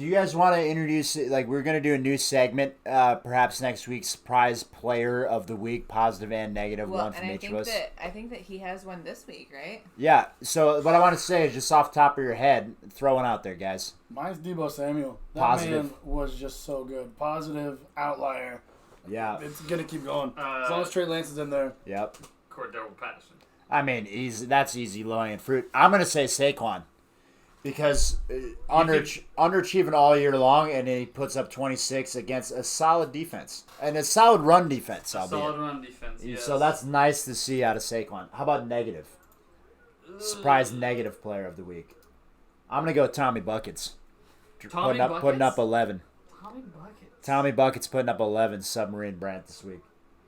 you guys want to introduce, like, we're going to do a new segment, perhaps next week, surprise player of the week, positive and negative, Well, one from and each of us. I think that he has one this week, right? Yeah, so what I want to say is just off the top of your head, throw one out there, guys. Mine's Debo Samuel. That Positive. man was just so good. Positive, outlier. Yeah, It's going to keep going. As long as Trey Lance is in there. yep. Cordero Patterson. I mean, that's easy low-hanging fruit. I'm going to say Saquon. Because underachieving all year long, and then he puts up 26 against a solid defense. And a solid run defense, albeit. Solid run defense. Yes. So that's nice to see out of Saquon. How about negative? Surprise negative player of the week. I'm going to go Tommy Buckets. Tommy Putting up Buckets? 11. Tommy Buckets. Tommy Buckets putting up 11, Submarine Brant this week.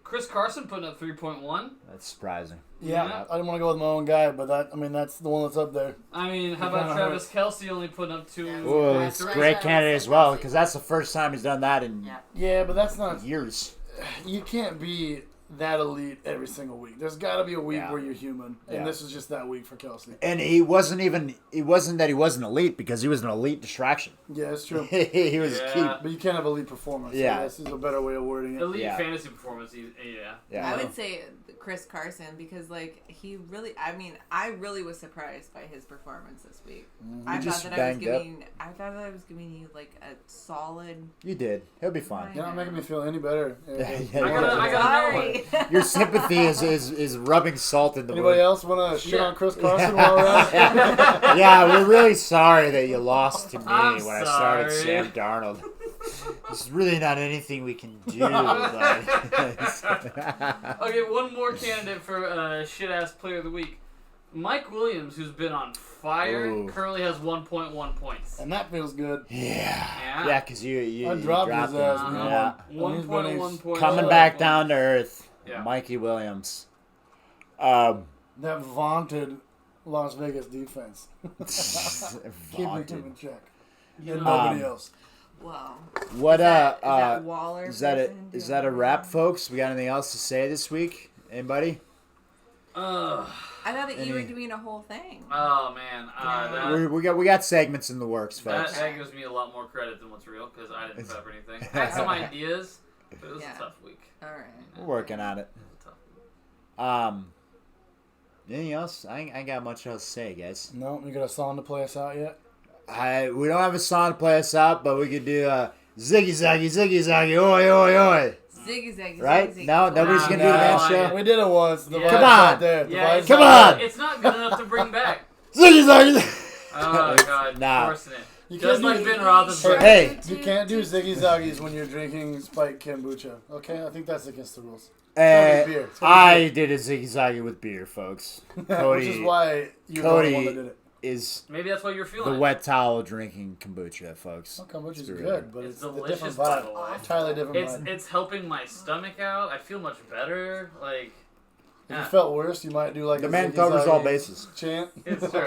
Chris Carson putting up 3.1. That's surprising. Yeah, Yeah. I didn't want to go with my own guy, but that's the one that's up there. I mean, how about Travis Kelce only putting up 2? Ooh, it's a Right. great Right. candidate as well, because that's the first time he's done that in Yeah. Yeah, but that's not. years. You can't be that elite every single week. There's got to be a week Yeah. where you're human, and Yeah. this is just that week for Kelsey. And it wasn't that he wasn't elite, because he was an elite distraction. Yeah, it's true. He was Yeah. key. But you can't have elite performance. Yeah. So this is a better way of wording it. Elite Yeah. fantasy performance. Yeah. Yeah. I would say Chris Carson because, like, I really was surprised by his performance this week. I thought just that banged up. I thought that I was giving you like a solid. You did. He'll be fine. You're not making me feel any better. Yeah, I yeah. got another Sorry. Your sympathy is rubbing salt in the Anybody wound. else want to shit Yeah. on Chris Carson while we're at it? Yeah, we're really sorry that you lost to me I'm when I started sorry. Sam Darnold. There's really not anything we can do. Okay, one more candidate for shit ass player of the week. Mike Williams, who's been on fire, Ooh. currently has 1.1 points. And that feels good. Yeah, yeah, because you I dropped his him. ass, Uh-huh. man. Yeah. And he's been 1.1 points. Coming back down to earth, Yeah. Mikey Williams. That vaunted Las Vegas defense. Keeping him Vaunted. in check. You And know, nobody else. Wow. What Is that Waller? is that person is doing that a that? wrap, folks? We got anything else to say this week? Anybody? Ugh. I thought that you were Any- doing a whole thing. Oh man, We got segments in the works, that folks. that gives me a lot more credit than what's real because I didn't prep anything. I had some ideas, but it was Yeah. a tough week. All right. We're working on it. It was a tough week. Anything else? I ain't got much else to say, guys. No, you got a song to play us out yet? We don't have a song to play us out, but we could do Ziggy Zaggy, Ziggy Zaggy, oi, oi, oi. Ziggy zaggy. Right? Ziggy, ziggy. No, nobody's going to do No, that I- show. We did it once. The Yeah. vibes Come not on. there. The Yeah, vibes it's Come not- on. It's not good enough to bring back. Ziggy Zaggy. Oh god, Nah. forcing it. You Just can't like do- Ben Roethlisberger. Hey. You can't do ziggy zaggies when you're drinking spiked kombucha. Okay, I think that's against the rules. Uh, beer. It's gonna be I did a Ziggy Zaggy with beer, folks. Cody Which is why you're the Cody one that did it. is Maybe that's what you're the feeling. wet towel drinking kombucha, folks. Oh, kombucha's Screw good, but It's it's a delicious, different by vibe. the way. Entirely different vibe. It's helping my stomach out. I feel much better. Like, If you felt worse, you might do like The a man ziggy covers all zaggy bases. chant. it's true.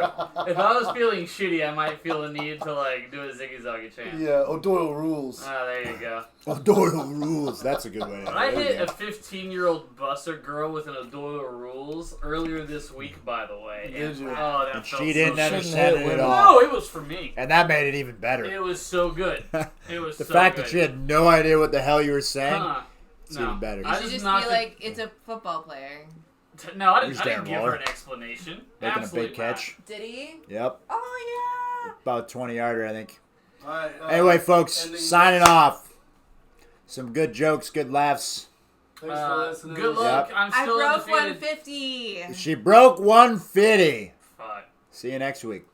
If I was feeling shitty, I might feel the need to like do a Ziggy Zaggy chant. Yeah, O'Doyle rules. Ah, there you go. O'Doyle rules. That's a good way. I hit a 15-year-old busser girl with an O'Doyle rules earlier this week, by the way. Did And, you? Oh, that And felt she didn't so understand hit it at women. all. No, it was for me. And that made it even better. It was so good. It was The so fact good. that she had no idea what the hell you were saying, Huh. it's No. even better. You I should just just be knocked it- like, it's a football player. No, I Who's didn't Darren give her Waller? an explanation. Making Absolutely a big catch. Did he? Yep. Oh, About 20-yarder, I think. All right, Anyway, folks, ending- signing off. Some good jokes, good laughs. Thanks for listening. Good luck. Yep. I'm yeah. I still broke undefeated. 150. She broke 150. Fuck. See you next week.